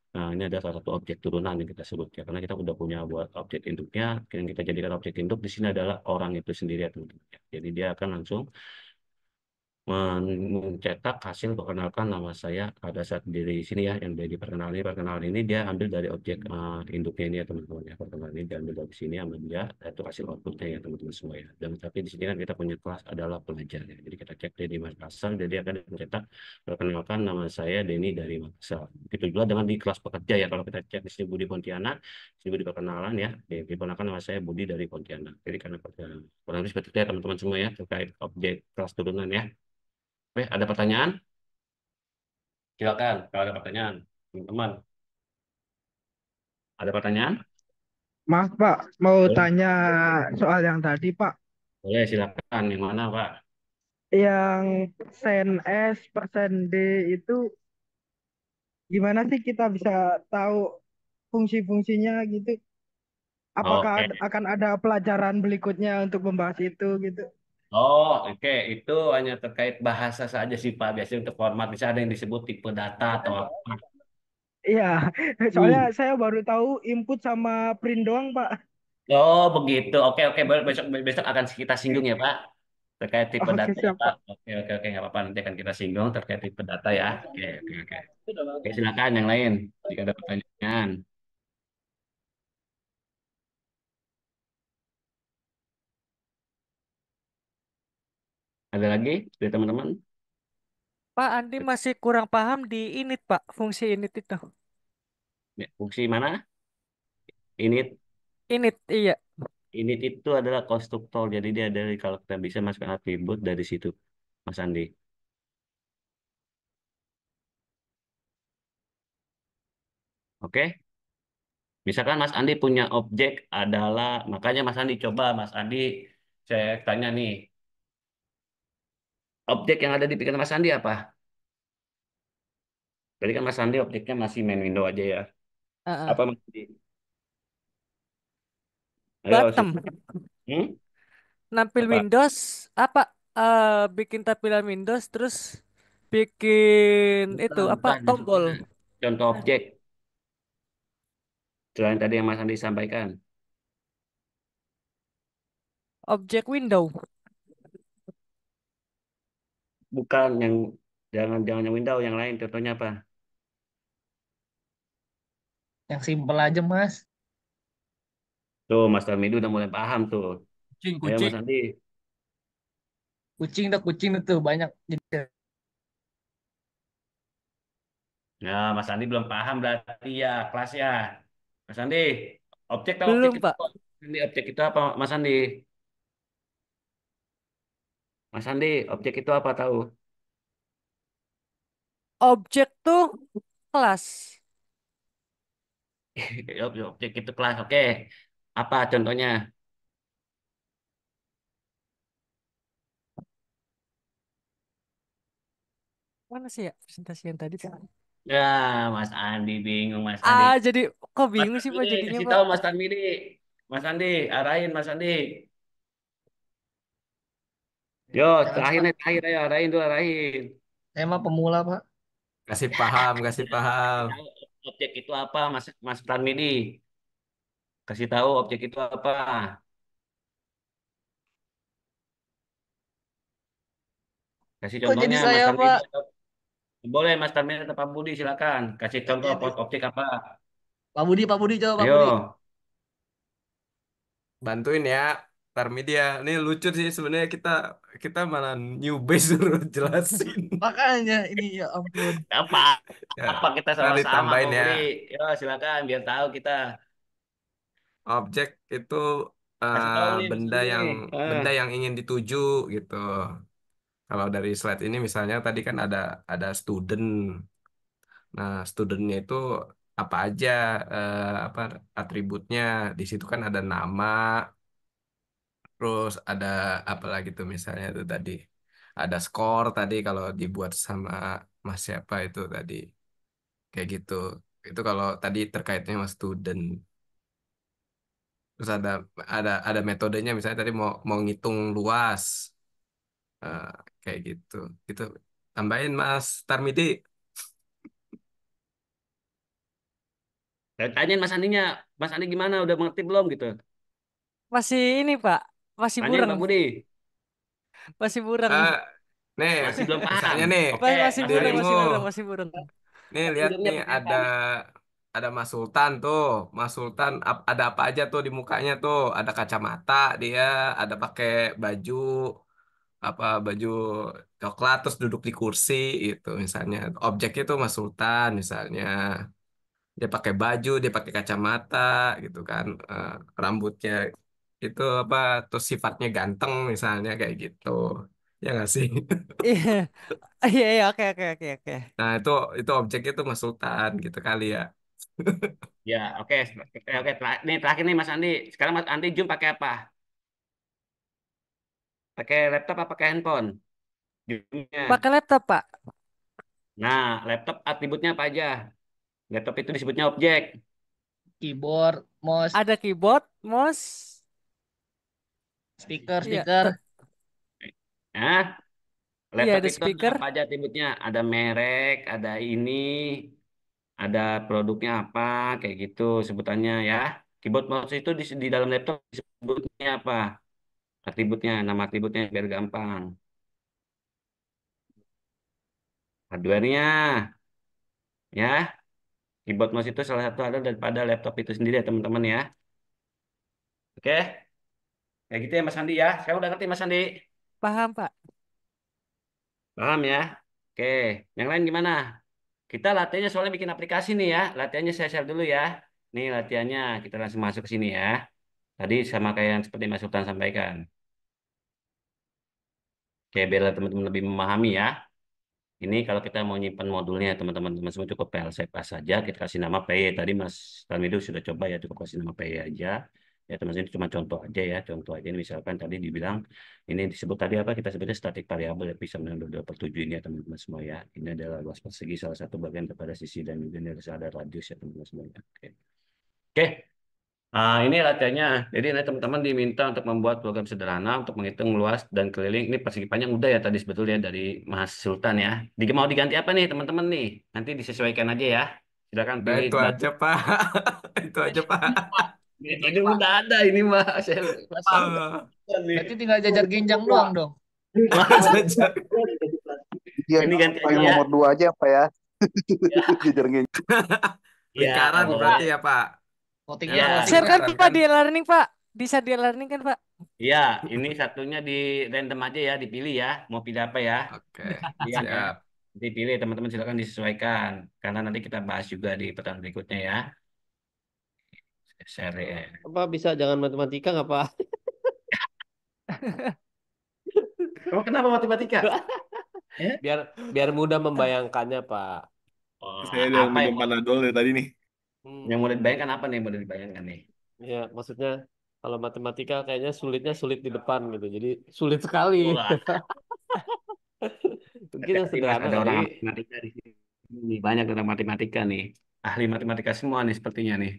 A: ini ada salah satu objek turunan yang kita sebut ya, karena kita udah punya buat objek induknya, yang kita jadikan objek induk di sini adalah orang itu sendiri ya teman-teman. Jadi dia akan langsung mencetak hasil perkenalkan nama saya pada saat di sini ya yang dari perkenalan ini dia ambil dari objek induknya ini ya teman-teman ya perkenalan ini diambil dari sini sama dia itu hasil outputnya ya teman-teman semua ya dan tapi di sini kan kita punya kelas adalah pelajar ya jadi kita cek Denny Makassar jadi akan mencetak perkenalkan nama saya Denny dari Makassar itu juga dengan di kelas pekerja ya kalau kita cek di sini Budi Pontianak di sini Budi perkenalan ya diperkenalkan nama saya Budi dari Pontianak jadi karena kurang lebih seperti itu ya teman-teman semua ya terkait objek kelas turunan ya. Oke, ada pertanyaan? Silakan, kalau ada pertanyaan, teman-teman. Ada pertanyaan?
M: Maaf Pak, mau
A: Boleh,
M: tanya soal yang tadi Pak.
A: boleh silakan. Yang mana, Pak?
M: Yang persen S, persen D itu gimana sih kita bisa tahu fungsi-fungsinya gitu? Apakah
A: Oke.
M: akan ada pelajaran berikutnya untuk membahas itu gitu?
A: Oh, oke. Itu hanya terkait bahasa saja sih, Pak. Biasanya untuk format, bisa ada yang disebut tipe data atau apa.
M: Iya, soalnya
A: Hmm.
M: saya baru tahu input sama print doang, Pak.
A: Oh, begitu. Oke, oke. Besok besok akan kita singgung ya, Pak. Terkait tipe
M: Oke,
A: data ya,
M: siap,
A: Pak.
M: Pak.
A: Oke, oke, oke. Nggak apa-apa. Nanti akan kita singgung terkait tipe data ya. Oke, oke, oke. Oke, silakan yang lain. Jika ada pertanyaan. Ada lagi dari teman-teman?
E: Pak Andi masih kurang paham di init, Pak. Fungsi init itu.
A: Ya, fungsi mana? Init.
E: Init, iya.
A: Init itu adalah konstruktor. Jadi dia dari kalau kita bisa masukkan atribut dari situ, Mas Andi. Oke? Misalkan Mas Andi punya objek adalah, makanya Mas Andi coba, Mas Andi, saya tanya nih, objek yang ada di pikiran Mas Andi apa? Jadi kan Mas Andi objeknya masih main window aja ya.
E: Heeh.
A: Apa Mas Andi? Ayo,
E: Bottom.
A: hmm?
E: Nampil
A: Apa?
E: Windows, apa? Bikin tampilan Windows, terus bikin itu,
A: Bukan,
E: apa?
A: bukan.
E: Tombol.
A: Maksudnya contoh objek. Selain tadi yang Mas Andi sampaikan.
E: Objek window.
A: Bukan yang, jangan yang window, yang lain. Contohnya apa?
G: Yang simpel aja, Mas.
A: Tuh, Mas Tarmizi udah mulai paham tuh.
I: Kucing,
A: Ayo
I: kucing.
A: Mas Andi.
G: Kucing tuh banyak. Jadi
A: Ya, Mas Andi belum paham berarti ya kelasnya. Mas Andi, objek tahu objek
E: Belum,
A: itu
E: Pak.
A: apa? Ini objek itu apa, Mas Andi? Mas Andi, objek itu apa tahu?
E: Objek tuh kelas.
A: Objek itu kelas. Oke. Apa contohnya?
E: Mana sih ya presentasi yang tadi, Pak?
A: Ya, Mas Andi bingung, Mas Andi.
E: Jadi kok
A: Mas
E: bingung sih, Pak,
A: Tarmidi,
E: jadinya,
A: kasih
E: Pak?
A: tahu Mas Tarmidi. Mas Andi, arahin Mas Andi. Yo,
G: jangan
A: terakhir
G: salah.
A: nih, terakhir ayo arahin tuh, arahin.
G: Saya mah pemula, Pak.
C: Kasih paham, kasih
A: Kasih
C: paham.
A: tahu objek itu apa, Mas Mas Tarmidi. Kasih tahu objek itu apa. Kasih
G: Kok jadi
A: contohnya Mas
G: saya,
A: Tarmidi.
G: Pak?
A: Boleh Mas Tarmidi atau Pak Budi silakan. Kasih contoh
G: Jadi
A: objek apa.
G: Pak Budi coba Pak Budi.
A: Ayo.
C: Bantuin ya, Tarmedia. Ini lucu sih sebenarnya kita kita malah new base suruh jelasin.
G: Makanya ini ya ampun.
A: Apa?
C: Ya,
A: Apa kita
C: ntar
A: sama-sama
C: ditambahin
A: Pak
C: ya.
A: Budi? Yo silakan biar tahu kita.
C: Objek itu
A: Kasih tahu nih Mas
C: benda
A: Budi
C: yang
A: nih.
C: ingin dituju gitu. Kalau dari slide ini misalnya tadi kan ada student. Nah, studentnya itu apa aja apa atributnya? Di situ kan ada nama, terus ada apa lagi tuh misalnya itu tadi ada skor tadi kalau dibuat sama Mas siapa itu tadi kayak gitu. Itu kalau tadi terkaitnya sama student. Terus ada metodenya misalnya tadi mau mau ngitung luas eh, kayak gitu. Itu tambahin Mas Tarmidi.
A: Tanyain Mas Andinya. Mas Andi gimana? Udah mengerti belum gitu?
E: Masih ini, Pak. Masih
A: Tanyain
E: bureng.
A: Pak Budi.
E: Masih bureng.
C: Eh, nih
A: Masih belum paham.
C: misalnya nih
A: Oke,
E: Masih
A: Mas
E: bureng,
A: Andi.
C: dirimu
E: masih bureng, masih bureng.
C: nih
A: Mas
C: lihat
A: tidurnya
C: nih
A: pakai apa?
C: ada Mas Sultan tuh. Mas Sultan ada apa aja tuh di mukanya tuh? Ada kacamata dia, ada pakai baju apa baju coklat terus duduk di kursi itu misalnya. Objeknya tuh Mas Sultan misalnya. Dia pakai baju, dia pakai kacamata gitu kan. Rambutnya itu apa terus sifatnya ganteng misalnya kayak gitu. Ya nggak sih?
E: Iya, iya, iya, oke, oke, oke, oke.
C: Nah, itu objeknya tuh Mas Sultan gitu kali ya.
A: Ya, oke. Oke, nih terakhir nih Mas Andi. Sekarang Mas Andi Zoom pakai apa? Pakai laptop apa pakai handphone? Zoom-nya.
E: Pakai laptop, Pak.
A: Nah, laptop atributnya apa aja? Laptop itu disebutnya objek.
G: Keyboard, mouse,
E: Ada keyboard, mouse.
G: speaker,
E: Iya,
G: speaker.
A: Nah,
E: iya
A: laptop
E: ada
A: itu ada
E: speaker.
A: apa aja atributnya? Ada merek, ada ini, ada produknya apa, kayak gitu sebutannya ya. Keyboard mouse itu di dalam laptop disebutnya apa? Atributnya, nama atributnya biar gampang. Hardware-nya, ya. Keyboard mouse itu salah satu hal daripada laptop itu sendiri ya teman-teman ya. Oke, kayak gitu ya Mas Andi ya. Saya udah ngerti Mas Andi.
E: Paham, Pak.
A: Paham ya? Oke, yang lain gimana? Kita latihannya soalnya bikin aplikasi nih ya. Latihannya saya share dulu ya. Nih latihannya, kita langsung masuk ke sini ya. Tadi sama kayak yang seperti Mas Sultan sampaikan. Oke, biar teman-teman lebih memahami ya. Ini kalau kita mau nyimpan modulnya teman-teman semua cukup PLC pas saja. Kita kasih nama PY. Tadi Mas Talmido sudah coba ya, cukup kasih nama PY aja. Ya teman-teman ini cuma contoh aja ya. Contoh aja ini misalkan tadi dibilang ini disebut tadi apa? Kita sebutnya static variable ya. Bisa 2/7 ini ya teman-teman semua ya. Ini adalah luas persegi salah satu bagian daripada sisi dan juga ini ada radius ya teman-teman semua ya. Oke. Oke. Ini latihannya. Jadi ini teman-teman diminta untuk membuat program sederhana untuk menghitung luas dan keliling. Ini persegi panjang udah ya tadi sebetulnya dari Mas Sultan ya. Mau diganti apa nih teman-teman nih? Nanti disesuaikan aja ya. Silakan
C: Udah
A: pilih.
C: itu aja Pak. Itu aja Pak.
A: Ini udah ada ini mah. Saya pasang
C: Ah,
A: nih.
G: Berarti tinggal jajar genjang doang dong.
C: jajar.
B: Iya,
A: Ini ganti aja
B: paling
A: ya.
B: nomor 2 aja apa ya?
A: Ya.
B: Jajarnya.
A: Ya,
C: Lingkaran
A: boleh.
C: berarti ya Pak.
G: Votingnya
A: Ya.
G: voting
E: Share kan
C: Lingkaran
E: Pak
C: kan.
E: di e-learning, Pak. Bisa di e-learning kan, Pak?
A: Iya, ini satunya di random aja ya, dipilih ya. Mau pilih apa ya?
C: Oke,
A: Iya ya.
C: siap.
A: Dipilih teman-teman silakan disesuaikan. Karena nanti kita bahas juga di pertemuan berikutnya ya. Share ya.
L: Apa bisa jangan matematika nggak Pak?
A: Oh, kenapa matematika? Eh?
L: Biar biar mudah membayangkannya Pak.
A: Oh,
K: Saya udah
A: apa yang
K: minum panadol dari tadi nih.
A: yang mau dibayangkan apa nih yang mau dibayangkan nih?
L: Ya, maksudnya kalau matematika kayaknya sulitnya sulit di depan gitu. Jadi sulit sekali.
A: Wah,
L: Mungkin yang
A: hati-hati Mas,
L: sederhana
A: ada orang
L: kali.
A: matematika di sini. Banyak orang matematika nih. Ahli matematika semua nih sepertinya nih.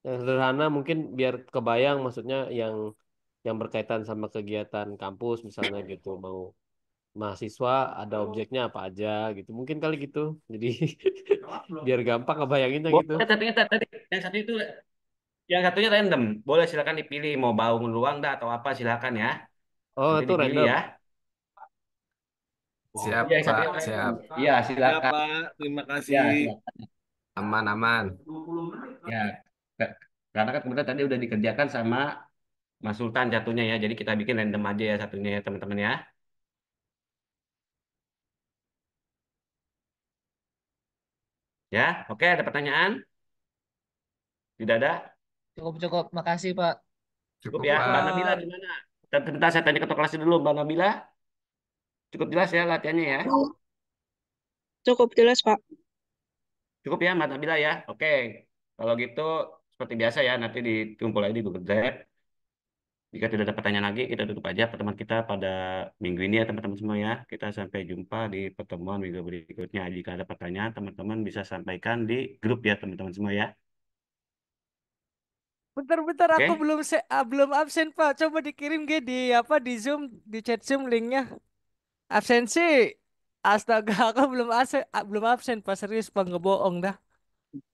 L: Yang sederhana mungkin biar kebayang maksudnya yang berkaitan sama kegiatan kampus misalnya gitu. Mau mahasiswa ada objeknya apa aja gitu. Mungkin kali gitu. Jadi biar gampang kebayanginnya gitu.
A: Boleh satunya tadi yang satu itu yang satunya random. Boleh silakan dipilih mau bangun ruang dah atau apa silakan ya.
L: Oh,
A: Nanti
L: itu
A: dipilih
L: random.
A: ya.
C: Siap
A: Iya, yang satunya
C: Pak,
A: random.
C: siap.
A: Iya,
K: Ya
A: silakan.
K: Pak, terima
A: Ya,
K: kasih.
A: silakan.
C: Aman-aman.
A: Ya. Karena kan kebetulan tadi udah dikerjakan sama Mas Sultan jatuhnya ya. Jadi kita bikin random aja ya satunya ya teman-teman ya. Ya, oke ada pertanyaan? Tidak ada?
G: Cukup-cukup. Makasih Pak.
A: Cukup
C: Cukup
A: ya. Mbak
C: Pak.
A: Nabila gimana? Sebentar saya tanya ketua kelas dulu, Mbak Nabila. Cukup jelas ya latihannya ya?
H: Cukup jelas, Pak.
A: Cukup ya Mbak Nabila ya? Oke. Kalau gitu seperti biasa ya nanti dikumpul lagi di Google Drive. Jika tidak ada pertanyaan lagi, kita tutup aja pertemuan kita pada minggu ini ya teman-teman semua ya. Kita sampai jumpa di pertemuan minggu berikutnya. Jika ada pertanyaan, teman-teman bisa sampaikan di grup ya teman-teman semua ya.
E: Bentar-bentar aku
A: Oke?
E: belum absen, Pak. Coba dikirim di apa di Zoom, di chat Zoom linknya. Absensi. Astaga, aku belum absen, Pak. Serius, Pak, ngebohong dah.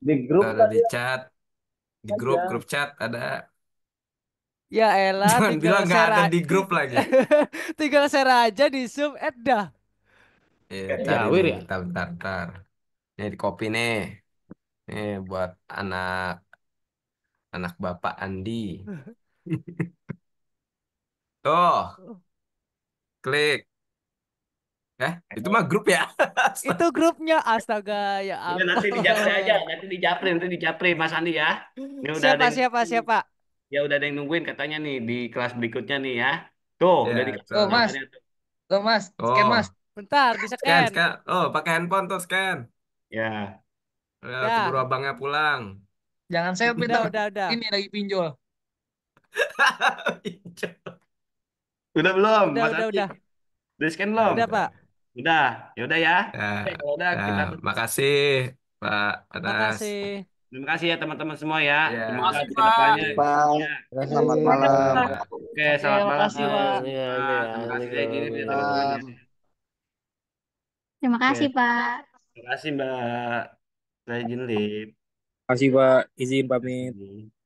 A: Di grup
C: Ada di
A: tadi
C: chat, di grup
A: aja.
C: chat ada.
E: Ya elah,
C: Jangan
E: tinggal
C: bilang nggak
E: share
C: ada di grup lagi.
E: tinggal share aja di Zoom, dah.
C: Ntar ini,
L: Jawir ya?
C: bentar. Ini di copy nih. Nih buat anak anak Bapak Andi. Tuh, klik. Itu mah grup ya.
E: Itu grupnya, astaga, ya
A: Udah nanti di Japri aja,
E: ampun.
A: nanti di Japri Mas Andi ya. Ini udah ada
E: Siapa,
A: yang
E: siapa, siapa?
A: ya udah ada yang nungguin katanya nih di kelas berikutnya nih ya. Tuh, udah
C: Ya,
A: dikasih
G: Tuh
C: tuh.
G: Mas.
A: jawabannya tuh.
G: Tuh Mas. Scan Mas.
C: Oh,
E: Bentar, di scan.
C: scan. Oh, pakai handphone tuh scan.
A: Ya.
C: Ya, keburu
E: Dah,
C: abangnya pulang.
G: Jangan selfie ntar.
E: udah.
G: Ini lagi pinjol.
A: Udah belum,
E: Udah,
A: Mas
E: udah,
A: Andi?
E: udah.
A: Udah scan belum?
E: Udah, Pak.
C: Udah.
A: Udah. Ya udah ya.
C: Ya,
A: Oke, kalau udah
C: ya,
A: kita
C: makasih Pak Anas.
E: Makasih.
A: terima kasih ya teman-teman semua ya.
C: Ya,
A: Semoga
G: Makasih
A: di
G: Pak.
A: kedepannya
B: Pak,
A: ya.
B: selamat
L: Makasih.
B: malam.
C: ya.
A: Oke,
G: Oke,
A: selamat malam.
G: makasih Pak.
L: Ini ya,
A: Pak.
L: ini ya,
A: Terima kasih saya kirim ya teman-teman ya.
B: Malam.
N: Terima
A: Oke,
N: kasih, Pak.
A: terima kasih Mbak. Saya izin Lip.
N: Makasih Pak, izin pamit.
A: Kasih.